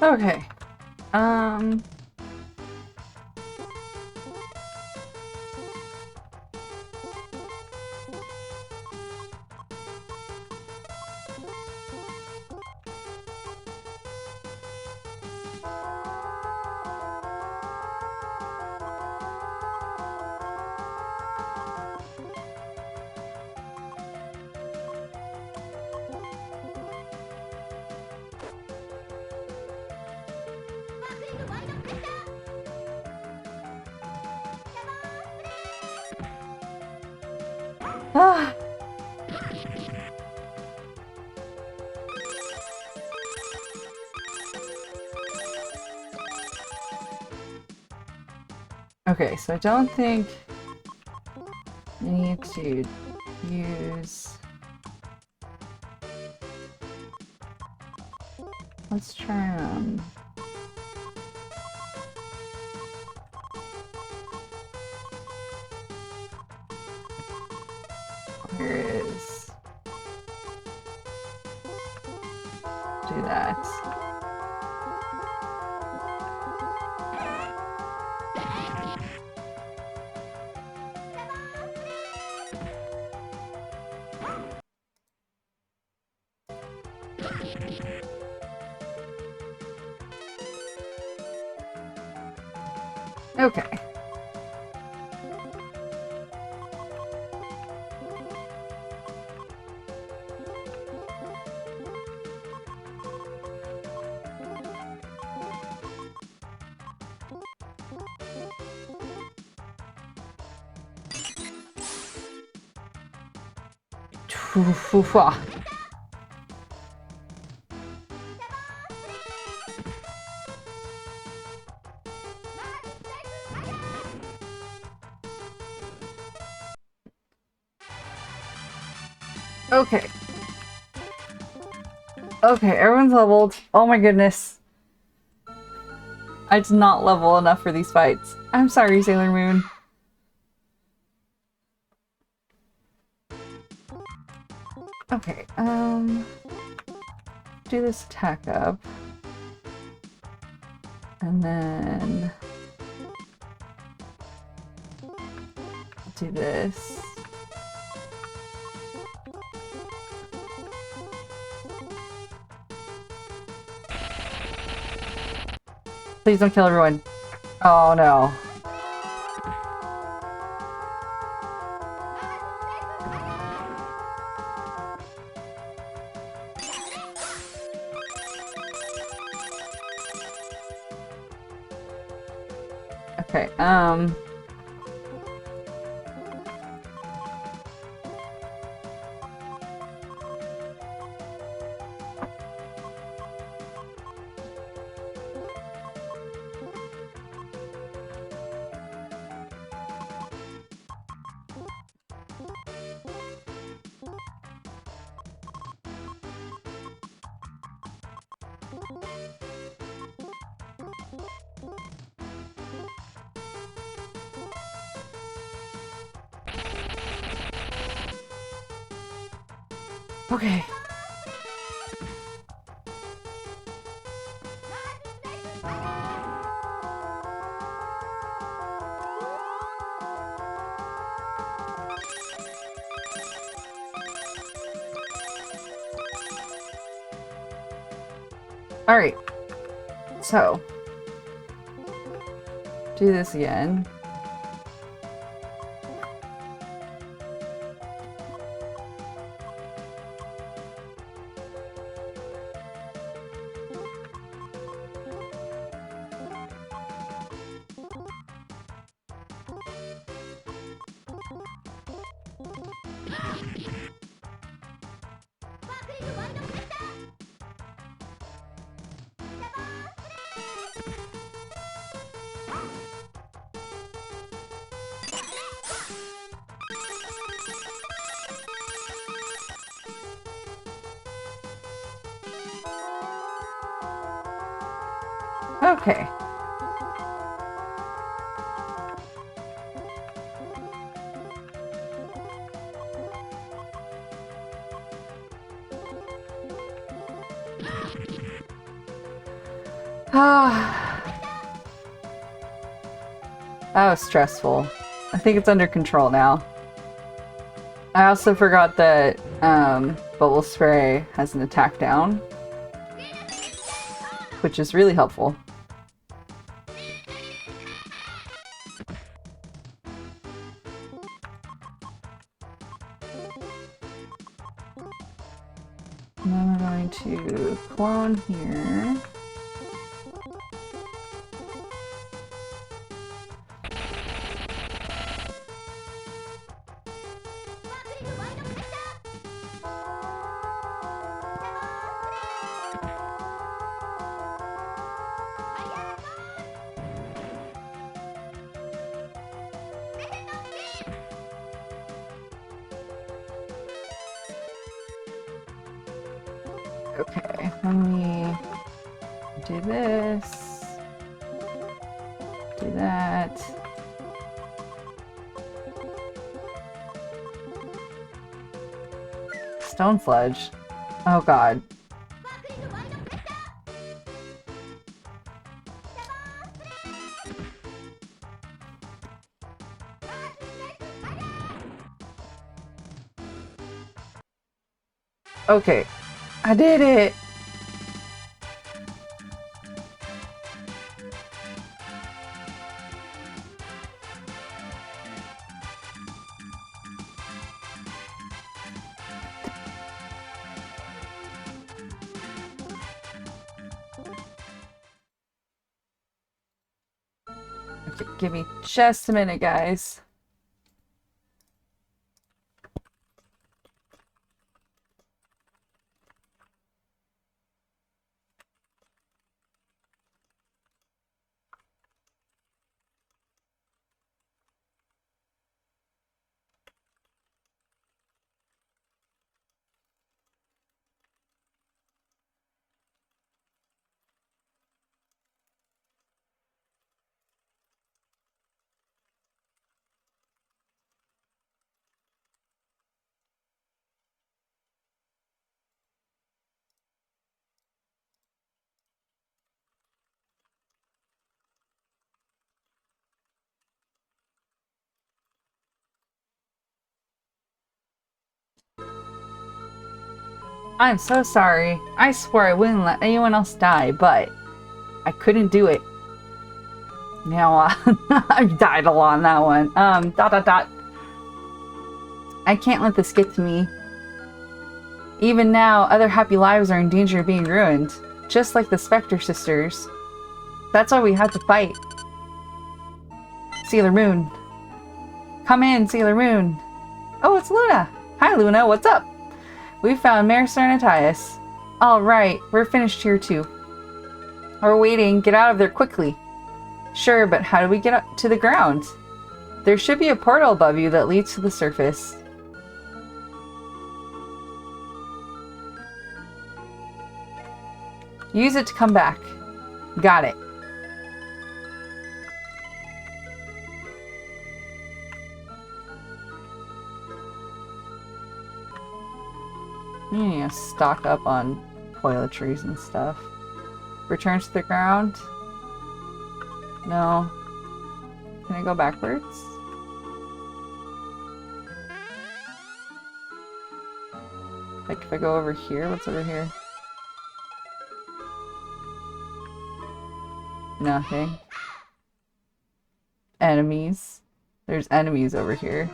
Okay. Ah. Okay, so I don't think I need to use... Let's try, Here it is. Do that. Okay. Okay. Okay, everyone's leveled. Oh my goodness. I did not level enough for these fights. I'm sorry, Sailor Moon. Okay, do this attack up. And then do this. Please don't kill everyone. Oh no. Okay, okay. Alright. So. Do this again. Okay. That was stressful. I think it's under control now. I also forgot that Bubble Spray has an attack down, which is really helpful. And then we're going to clone here. Okay, let me do this, do that. Stone Sludge. Oh god. Okay, I did it! Okay, give me just a minute, guys. I'm so sorry. I swore I wouldn't let anyone else die, but I couldn't do it. Now, I've died a lot on that one. I can't let this get to me. Even now, other happy lives are in danger of being ruined. Just like the Spectre sisters. That's why we had to fight. Sailor Moon. Come in, Sailor Moon. Oh, it's Luna. Hi, Luna. What's up? We found Marisol and Matthias. All right, we're finished here too. We're waiting. Get out of there quickly. Sure, but how do we get up to the ground? There should be a portal above you that leads to the surface. Use it to come back. Got it. You need to stock up on toiletries and stuff. Returns to the ground? No. Can I go backwards? Like if I go over here, what's over here? Nothing. Enemies. There's enemies over here.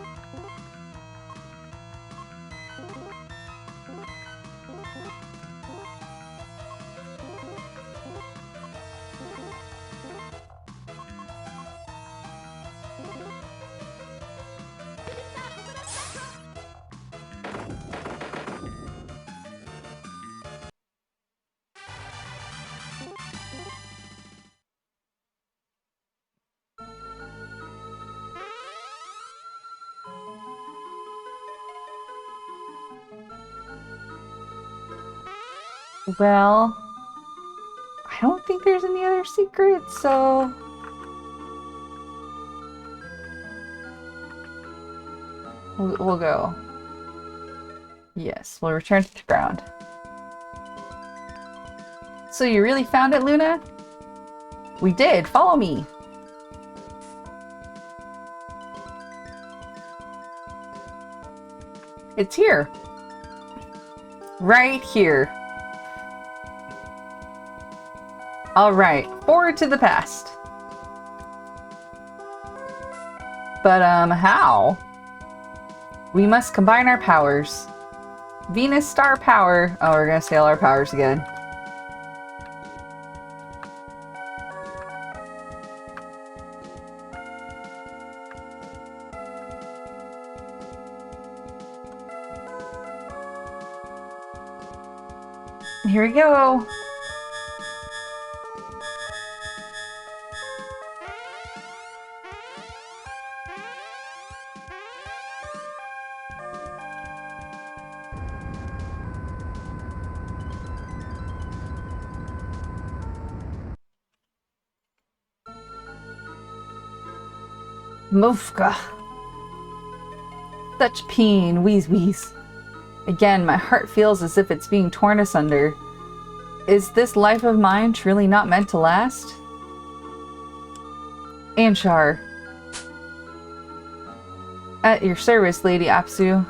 Well, I don't think there's any other secrets, so... We'll go. Yes, we'll return to the ground. So you really found it, Luna? We did. Follow me. It's here. Right here. Alright, forward to the past. But, how? We must combine our powers. Venus star power. Oh, we're gonna say all our powers again. Here we go. Mufka. Such pain, wheeze wheeze. Again, my heart feels as if it's being torn asunder. Is this life of mine truly not meant to last? Anshar. At your service, Lady Apsu.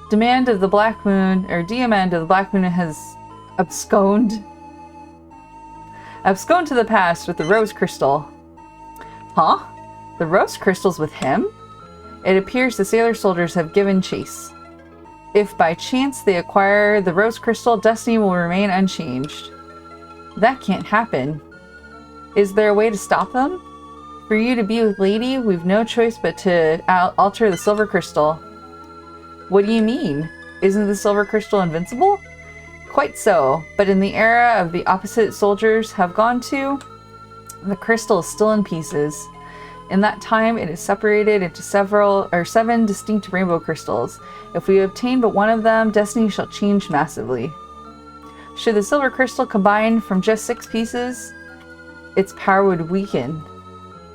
Demand of the Black Moon, or Diamond of the Black Moon has absconded to the past with the Rose Crystal. Huh? The Rose Crystal's with him? It appears the sailor soldiers have given chase. If by chance they acquire the Rose Crystal, destiny will remain unchanged. That can't happen. Is there a way to stop them? For you to be with Lady, we've no choice but to alter the Silver Crystal. What do you mean? Isn't the Silver Crystal invincible? Quite so, but in the era of the opposite soldiers have gone to, the crystal is still in pieces. In that time, it is separated into 7 distinct rainbow crystals. If we obtain but one of them, destiny shall change massively. Should the silver crystal combine from just 6 pieces, its power would weaken.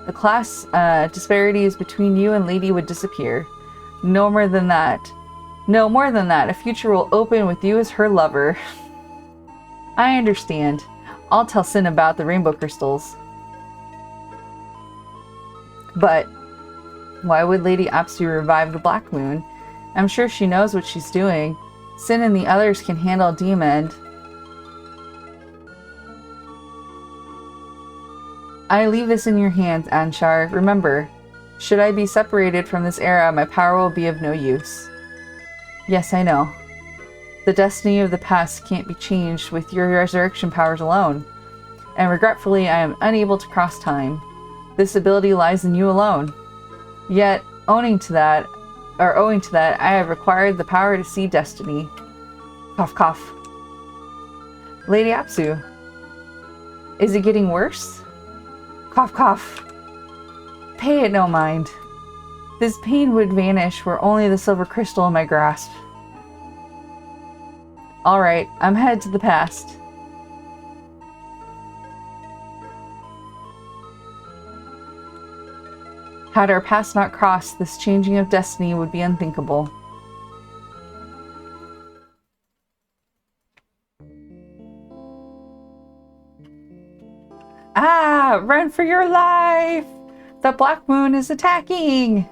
The class disparities between you and Lady would disappear. No more than that. No, more than that. A future will open with you as her lover. I understand. I'll tell Sin about the rainbow crystals. But why would Lady Apsu revive the Black Moon? I'm sure she knows what she's doing. Sin and the others can handle Diamond. I leave this in your hands, Anshar. Remember, should I be separated from this era, my power will be of no use. Yes, I know. The destiny of the past can't be changed with your resurrection powers alone. And regretfully, I am unable to cross time. This ability lies in you alone. Yet, owing to that, I have acquired the power to see destiny. Cough, cough. Lady Apsu. Is it getting worse? Cough, cough. Pay it no mind. This pain would vanish were only the silver crystal in my grasp. Alright, I'm headed to the past. Had our paths not crossed, this changing of destiny would be unthinkable. Ah! Run for your life! The Black Moon is attacking!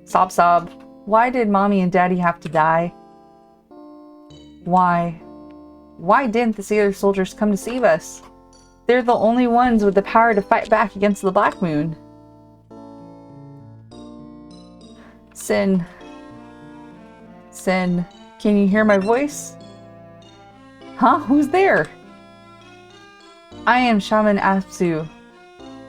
Sob sob. Why did Mommy and Daddy have to die? Why? Why didn't the sailor soldiers come to save us? They're the only ones with the power to fight back against the Black Moon. Sin. Sin. Can you hear my voice? Huh? Who's there? I am Shaman Apsu.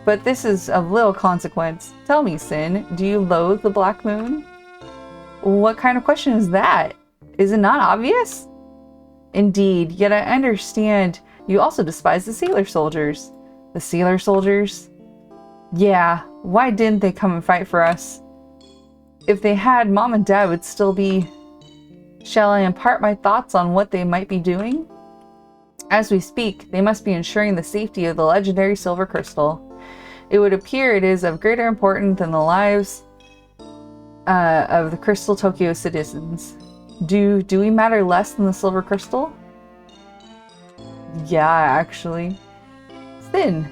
But this is of little consequence. Tell me, Sin, do you loathe the Black Moon? What kind of question is that? Is it not obvious? Indeed, yet I understand you also despise the sailor soldiers. The sailor soldiers? Yeah, why didn't they come and fight for us? If they had, Mom and Dad would still be... Shall I impart my thoughts on what they might be doing? As we speak, they must be ensuring the safety of the legendary silver crystal. It would appear it is of greater importance than the lives of the Crystal Tokyo citizens. Do we matter less than the silver crystal? Yeah, actually. Sin,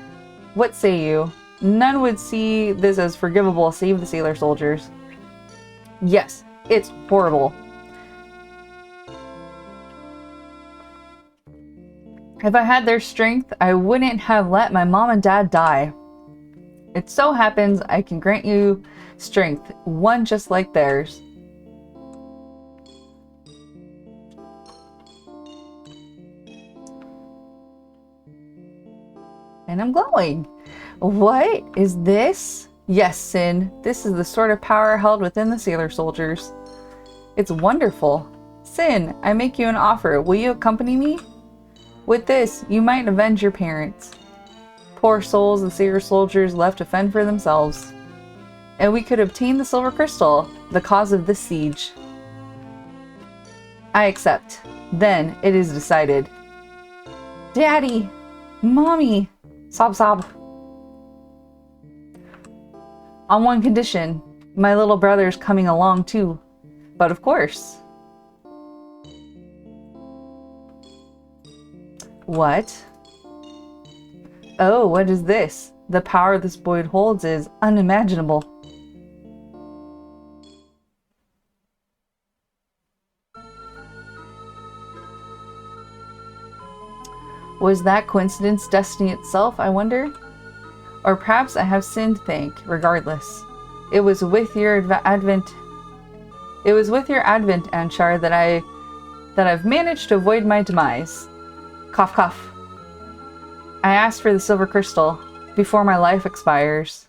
what say you? None would see this as forgivable. Save the sailor soldiers. Yes, it's horrible. If I had their strength, I wouldn't have let my mom and dad die. It so happens I can grant you strength, one just like theirs. And I'm glowing. What is this? Yes, Sin. This is the sort of power held within the sailor soldiers. It's wonderful. Sin, I make you an offer. Will you accompany me? With this, you might avenge your parents. Poor souls, the sailor soldiers left to fend for themselves. And we could obtain the silver crystal, the cause of this siege. I accept. Then it is decided. Daddy! Mommy! Sob sob. On one condition, my little brother's coming along too. But of course. What? Oh, what is this? The power this boy holds is unimaginable. Was that coincidence destiny itself, I wonder? Or perhaps I have sin to thank, regardless. It was with your advent, Anshar, that I've managed to avoid my demise. Cough, cough. I asked for the silver crystal before my life expires.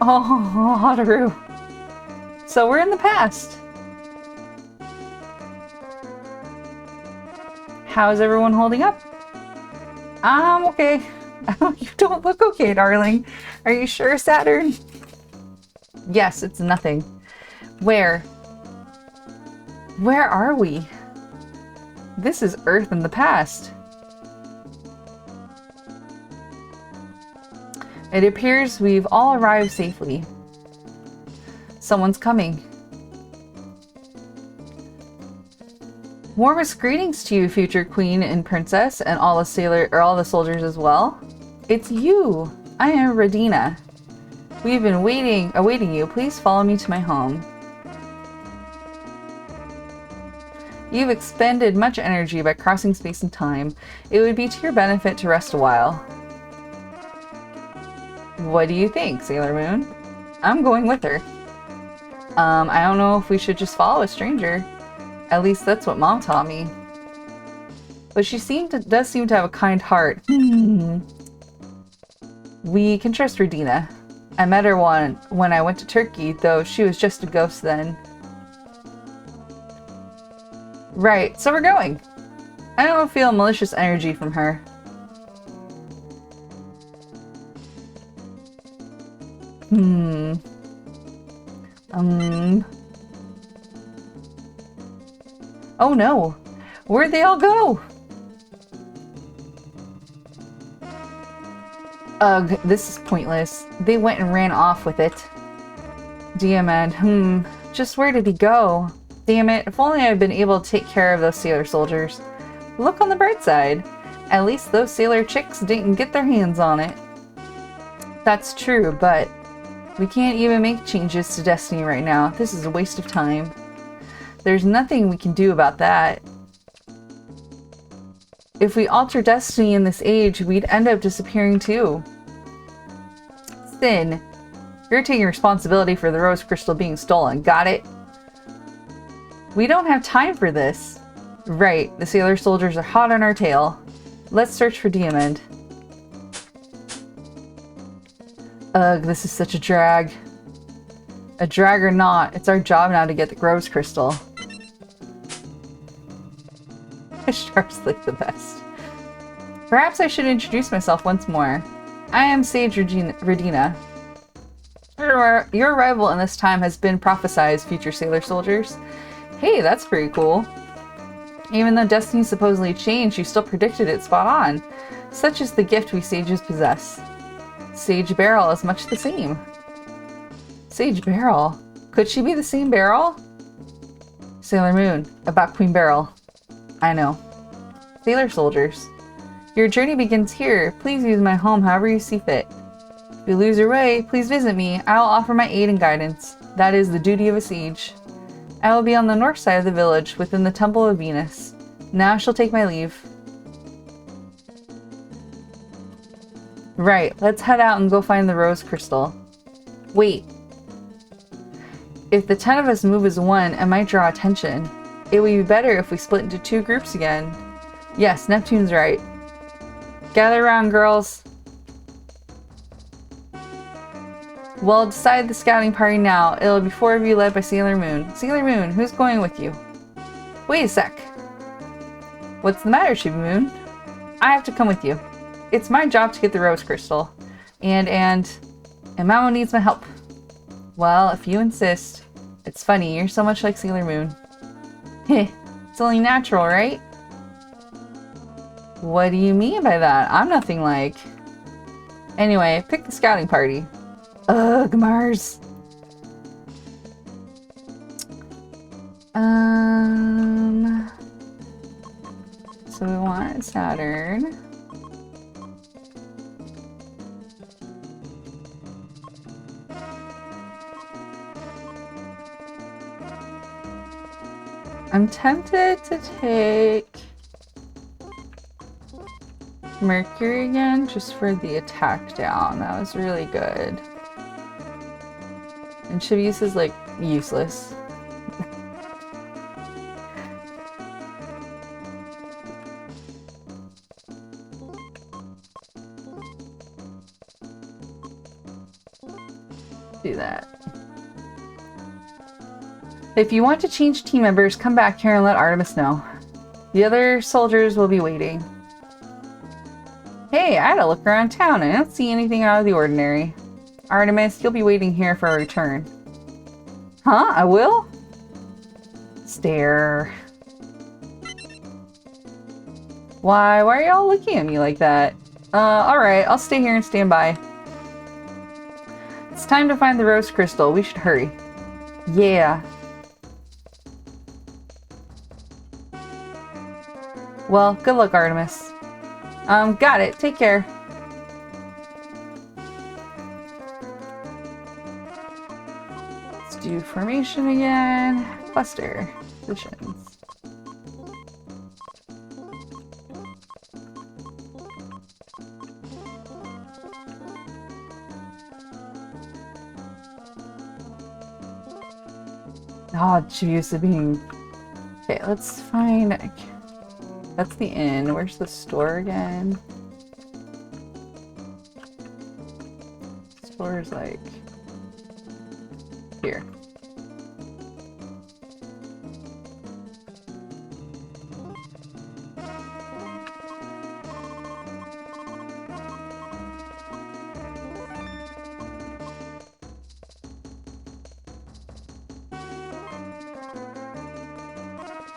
Oh, Haru. So we're in the past. How's everyone holding up? I'm okay. You don't look okay, darling. Are you sure, Saturn? Yes, it's nothing. Where? Where are we? This is Earth in the past. It appears we've all arrived safely. Someone's coming. Warmest greetings to you, future queen and princess, and all the soldiers as well. It's you. I am Radina. We've been awaiting you. Please follow me to my home. You've expended much energy by crossing space and time. It would be to your benefit to rest a while. What do you think, Sailor Moon? I'm going with her. I don't know if we should just follow a stranger. At least that's what Mom taught me. But she does seem to have a kind heart. We can trust Radina. I met her when I went to Turkey, though she was just a ghost then. Right, so we're going. I don't feel malicious energy from her. Oh no! Where'd they all go? Ugh, this is pointless. They went and ran off with it. Diamond, just where did he go? Damn it, if only I had been able to take care of those sailor soldiers. Look on the bright side. At least those sailor chicks didn't get their hands on it. That's true, but We can't even make changes to Destiny right now. This is a waste of time. There's nothing we can do about that. If we alter Destiny in this age, we'd end up disappearing too. Sin, you're taking responsibility for the Rose Crystal being stolen. Got it? We don't have time for this. Right, the Sailor Soldiers are hot on our tail. Let's search for Diamond. Ugh, this is such a drag. A drag or not, it's our job now to get the Rose Crystal. Sharp's like the best. Perhaps I should introduce myself once more. I am Sage Regina. Your arrival in this time has been prophesied, future Sailor Soldiers. Hey, that's pretty cool. Even though Destiny supposedly changed, you still predicted it spot on. Such is the gift we sages possess. Sage Beryl is much the same. Sage Beryl? Could she be the same Beryl? Sailor Moon, about Queen Beryl. I know. Sailor Soldiers. Your journey begins here. Please use my home however you see fit. If you lose your way, please visit me. I will offer my aid and guidance. That is the duty of a sage. I will be on the north side of the village, within the Temple of Venus. Now I shall take my leave. Right, let's head out and go find the Rose Crystal. Wait. If the 10 of us move as one, it might draw attention. It would be better if we split into 2 groups again. Yes, Neptune's right. Gather around, girls. We'll decide the scouting party now. It'll be 4 of you led by Sailor Moon. Sailor Moon, who's going with you? Wait a sec. What's the matter, Chibi Moon? I have to come with you. It's my job to get the Rose Crystal. And Mamo needs my help. Well, if you insist. It's funny, you're so much like Sailor Moon. Heh, it's only natural, right? What do you mean by that? I'm nothing like... Anyway, pick the scouting party. Ugh, Mars. So we want Saturn. I'm tempted to take Mercury again, just for the attack down. That was really good. And Chibi Usa is like useless. Do that. If you want to change team members, come back here and let Artemis know. The other soldiers will be waiting. Hey, I had a look around town and I don't see anything out of the ordinary. Artemis, you'll be waiting here for our return. Huh? I will? Stare. Why are y'all looking at me like that? Alright, I'll stay here and stand by. It's time to find the Rose Crystal. We should hurry. Yeah. Well, good luck, Artemis. Got it. Take care. Let's do formation again. Cluster. Positions. Oh, Chibi Usa being... Okay, let's find... That's the inn. Where's the store again? Store's like... here.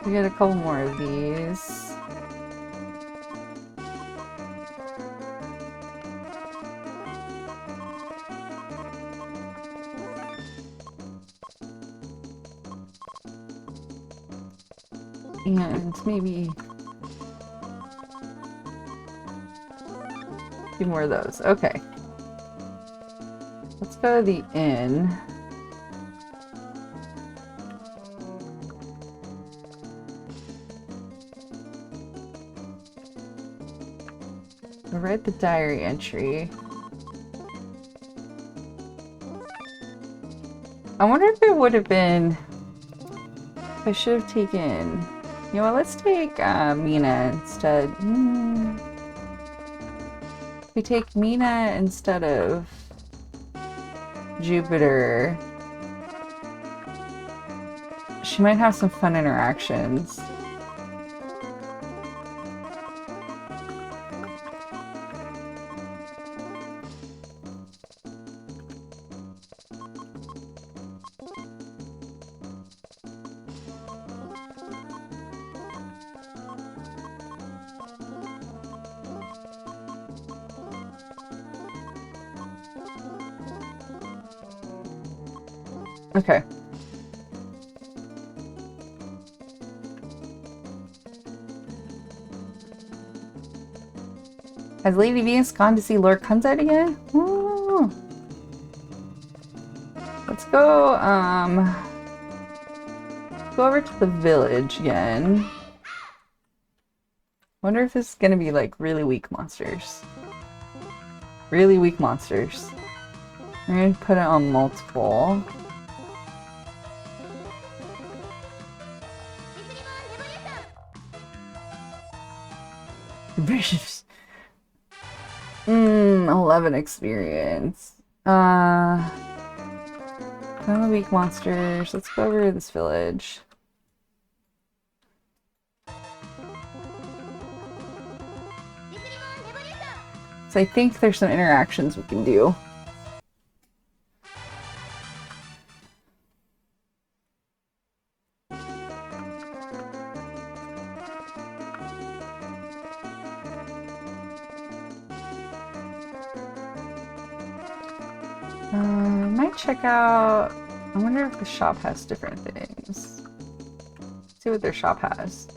We get a couple more of these. And maybe a few more of those. Okay. Let's go to the inn. Read the diary entry. I wonder if it would have been if I should have taken. You know what? Let's take Mina instead. If we take Mina instead of Jupiter, she might have some fun interactions. Okay. Has Lady Venus gone to see Lord Kunzite again? Ooh. Let's go, go over to the village again. Wonder if this is gonna be like really weak monsters. Really weak monsters. I'm gonna put it on multiple. Vicious. 11 experience. Kind of weak monsters. Let's go over to this village. So I think there's some interactions we can do. Might check out. I wonder if the shop has different things. Let's see what their shop has.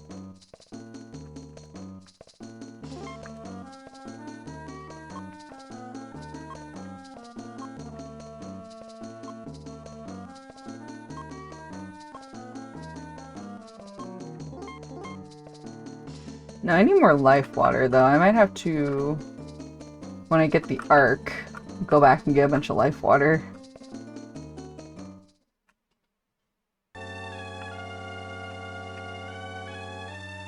No, I need more life water though. I might have to, when I get the arc, go back and get a bunch of life water.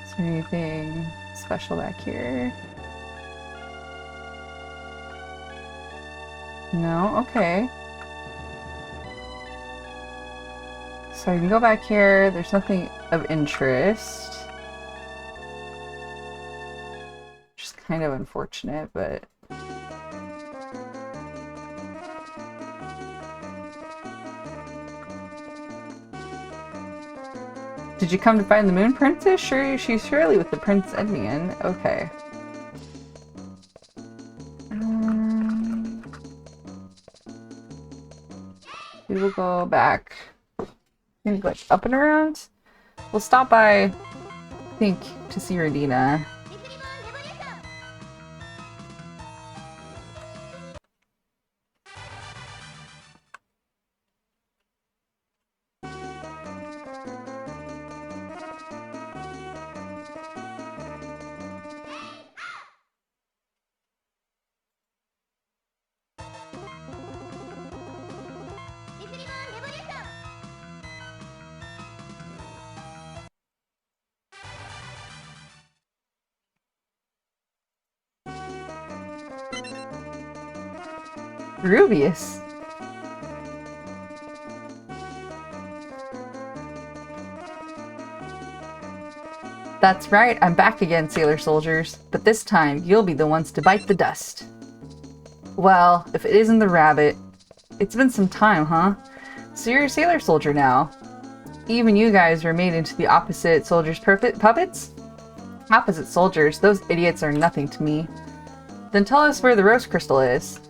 Is there anything special back here? No? Okay. So I can go back here. There's nothing of interest. Which is kind of unfortunate, but... Did you come to find the Moon Princess? Sure, she's surely with the Prince Edmian. Okay. We will go back. Maybe like up and around? We'll stop by, I think, to see Radina. Rubius. That's right, I'm back again, sailor soldiers. But this time, you'll be the ones to bite the dust. Well, if it isn't the rabbit. It's been some time, huh? So you're a sailor soldier now. Even you guys were made into the opposite soldiers' puppets? Opposite soldiers, those idiots are nothing to me. Then tell us where the rose crystal is.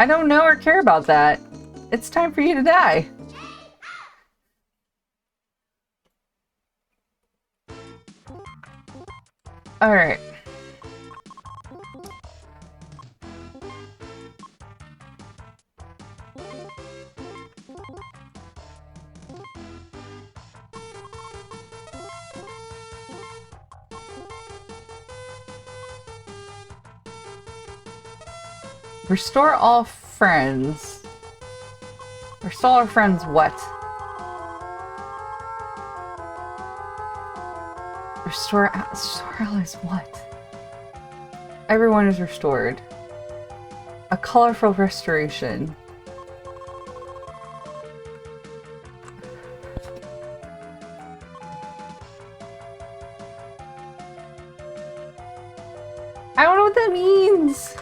I don't know or care about that. It's time for you to die. Alright. Restore all friends. Restore all friends what? Restore allies what? Everyone is restored. A colorful restoration. I don't know what that means.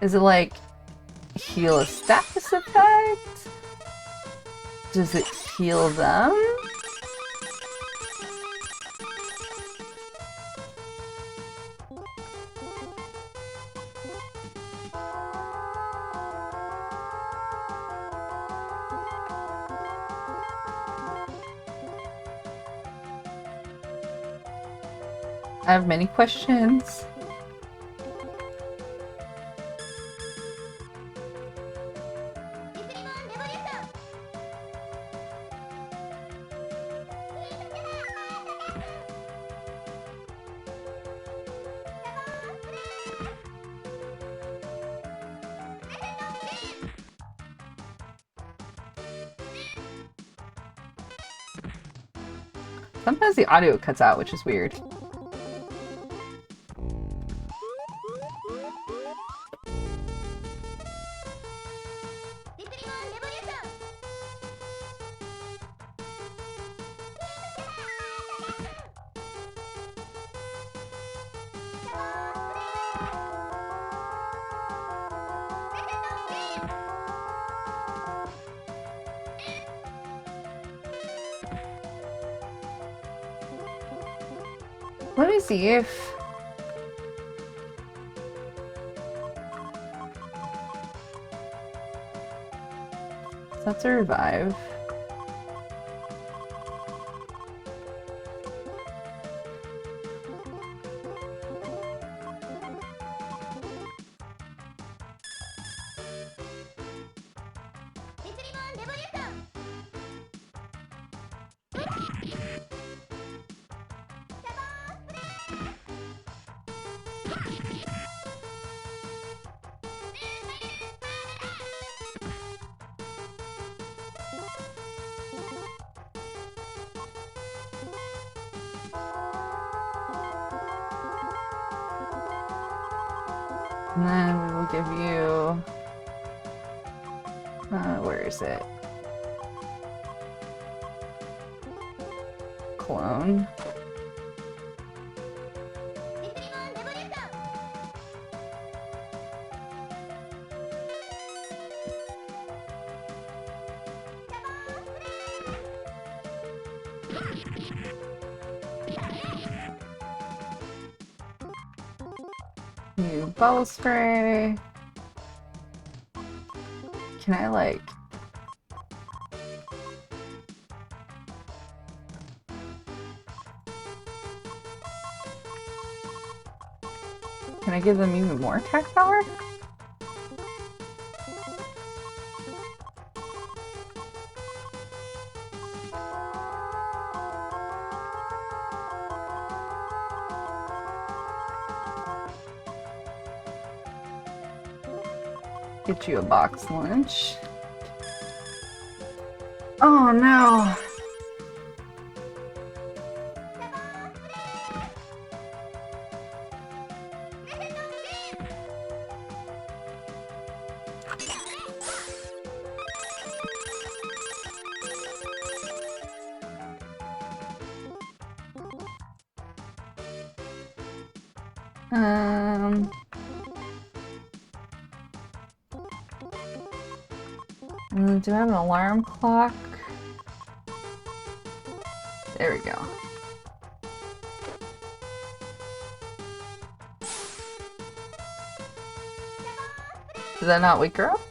Is it like heal a status effect? Does it heal them? I have many questions. Sometimes the audio cuts out, which is weird. Let me see if... That's a revive. And then we will give you... where is it? Clone. New bubble spray. Can I like... Can I give them even more attack power? Get you a box lunch. Oh no! Do I have an alarm clock? There we go. Did that not wake her up?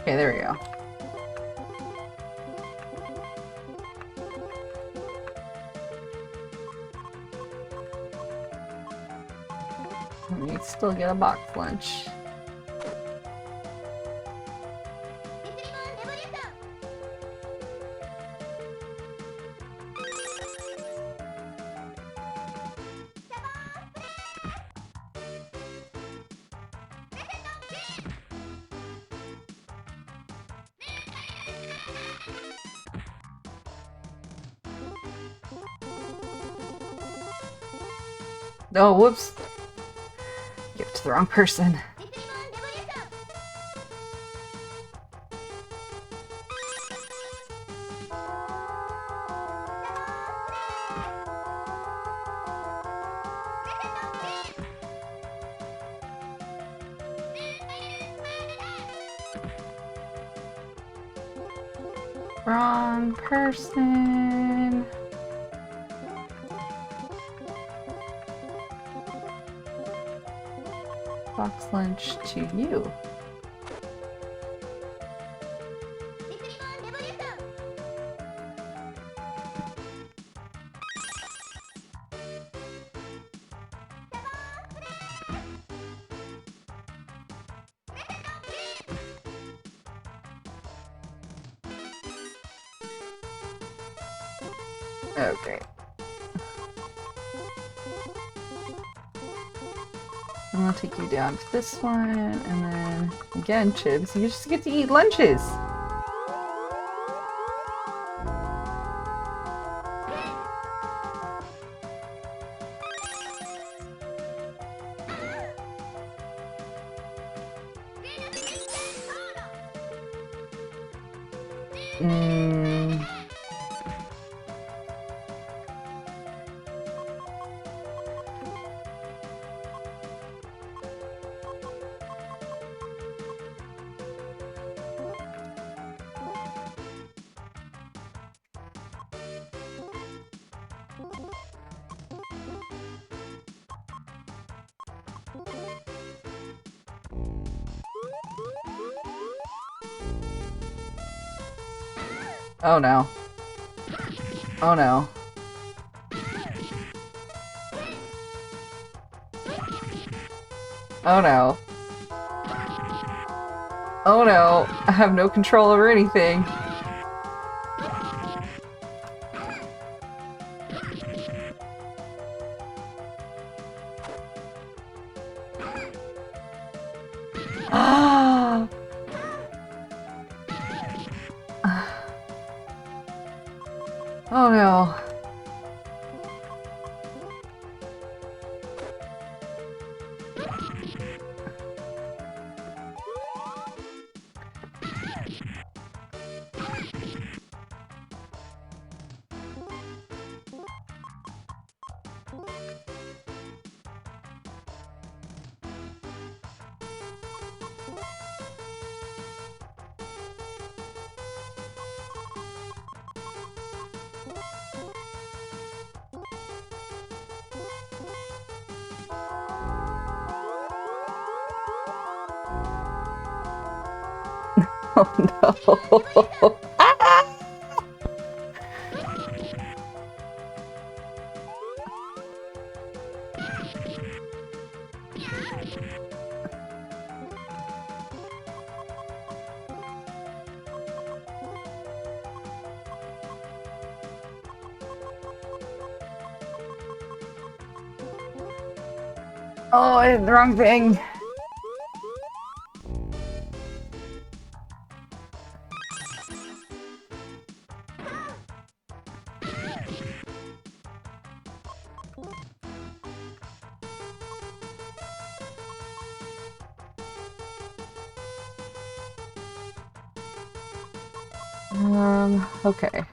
Okay, there we go. Let me still get a box lunch. Oh, whoops. Give it to the wrong person. Wrong person. Box lunch to you. Okay. I'm gonna take you down to this one, and then again, Chibs, you just get to eat lunches. Oh no. Oh no. Oh no. Oh no. I have no control over anything. Ah! Oh no. Oh no. Oh, I did the wrong thing. Okay.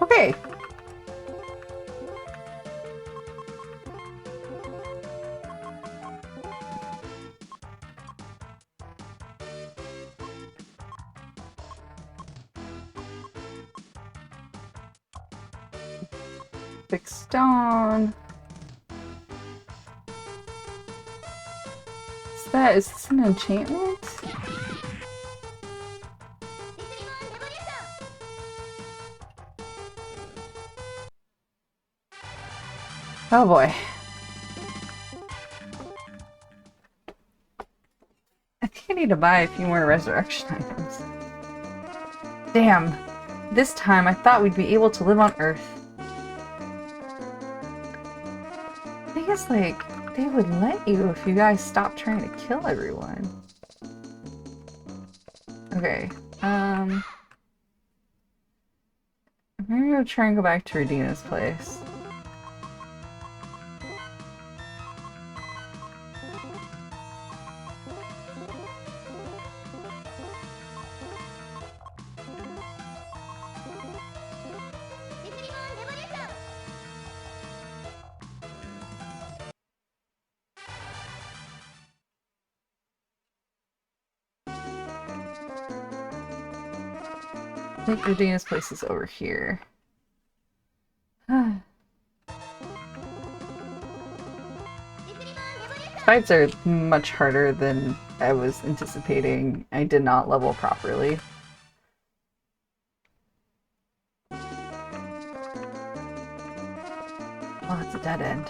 Okay. Epic stone. Is this an enchantment? Oh boy. I think I need to buy a few more resurrection items. Damn. This time I thought we'd be able to live on Earth. I guess, like, they would let you if you guys stopped trying to kill everyone. Okay, I'm gonna go try and go back to Radina's place. I think Radina's place is over here. Fights are much harder than I was anticipating. I did not level properly. Oh, it's a dead end.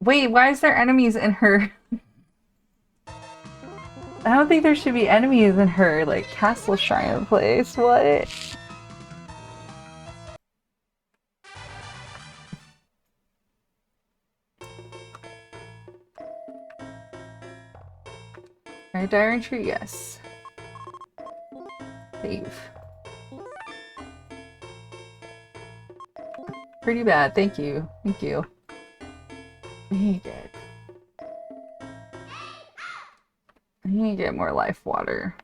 Wait, why is there enemies in her? I don't think there should be enemies in her, like, castle shrine place. What? Right, Diary Tree? Yes. Save. Pretty bad, thank you. Thank you. I need to get more life water.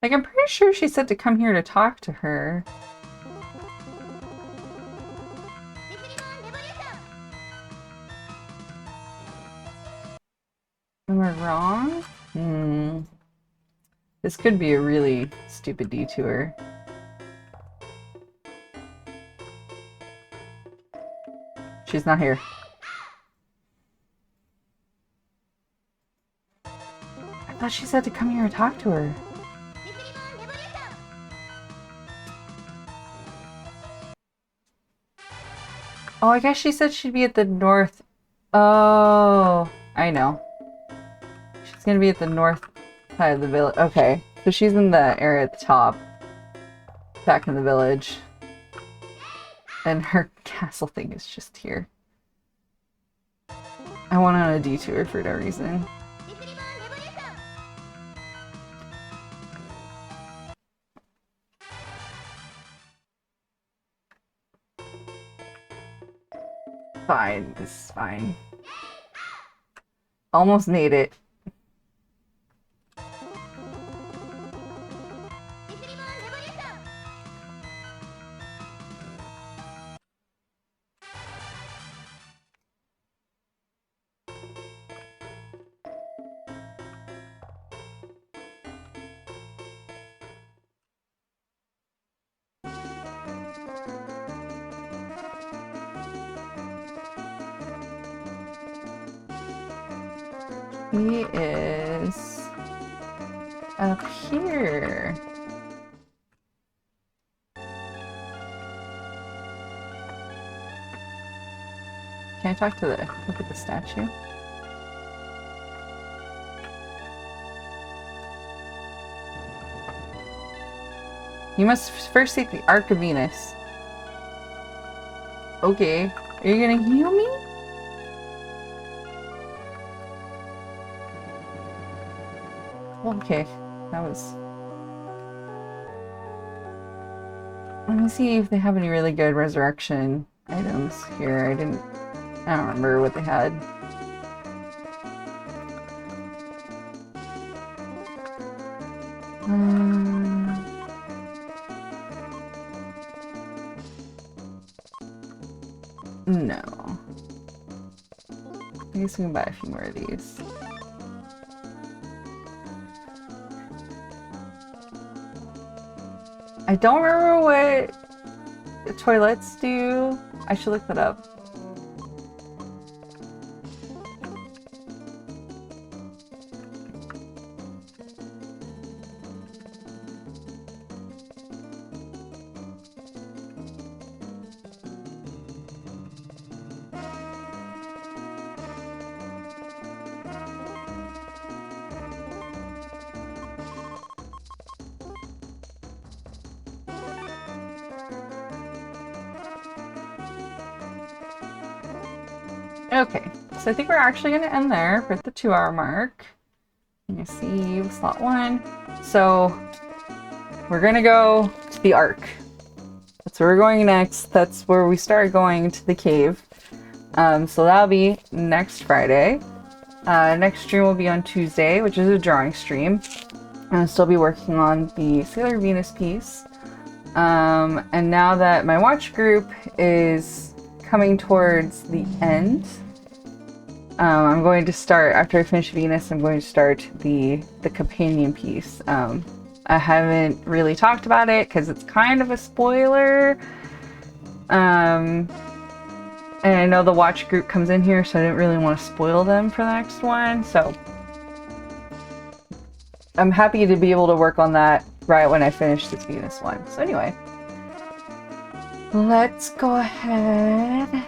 Like, I'm pretty sure she said to come here to talk to her. Am I wrong? This could be a really stupid detour. She's not here. I thought she said to come here and talk to her. Oh, I guess she said she'd be at the north. Oh, I know. She's gonna be at the north side of the village. Okay, so she's in the area at the top. Back in the village. And her castle thing is just here. I went on a detour for no reason. Fine, this is fine. Almost made it. He is up here. Can I talk to look at the statue? You must first seek the Ark of Venus. Okay. Are you gonna heal me? Okay. That was... Let me see if they have any really good resurrection items here. I don't remember what they had. No. I guess we can buy a few more of these. I don't remember what the toilets do. I should look that up. Okay, so I think we're actually going to end there for the 2-hour mark. You see slot 1. So we're going to go to the Ark. That's where we're going next. That's where we start going to the cave. So that'll be next Friday. Next stream will be on Tuesday, which is a drawing stream. I'll still be working on the Sailor Venus piece. And now that my watch group is coming towards the end, I'm going to start, after I finish Venus, I'm going to start the companion piece. I haven't really talked about it because it's kind of a spoiler. And I know the watch group comes in here, so I didn't really want to spoil them for the next one. So I'm happy to be able to work on that right when I finish this Venus one. So anyway, let's go ahead.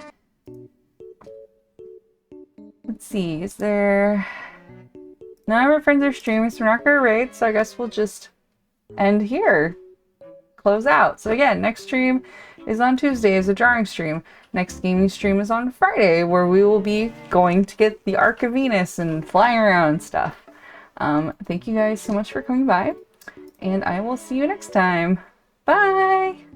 Let's see, is there... None of our friends are streaming, so we're not going to raid, so I guess we'll just end here. Close out. So again, next stream is on Tuesday as a drawing stream. Next gaming stream is on Friday, where we will be going to get the Ark of Venus and flying around and stuff. Thank you guys so much for coming by, and I will see you next time. Bye!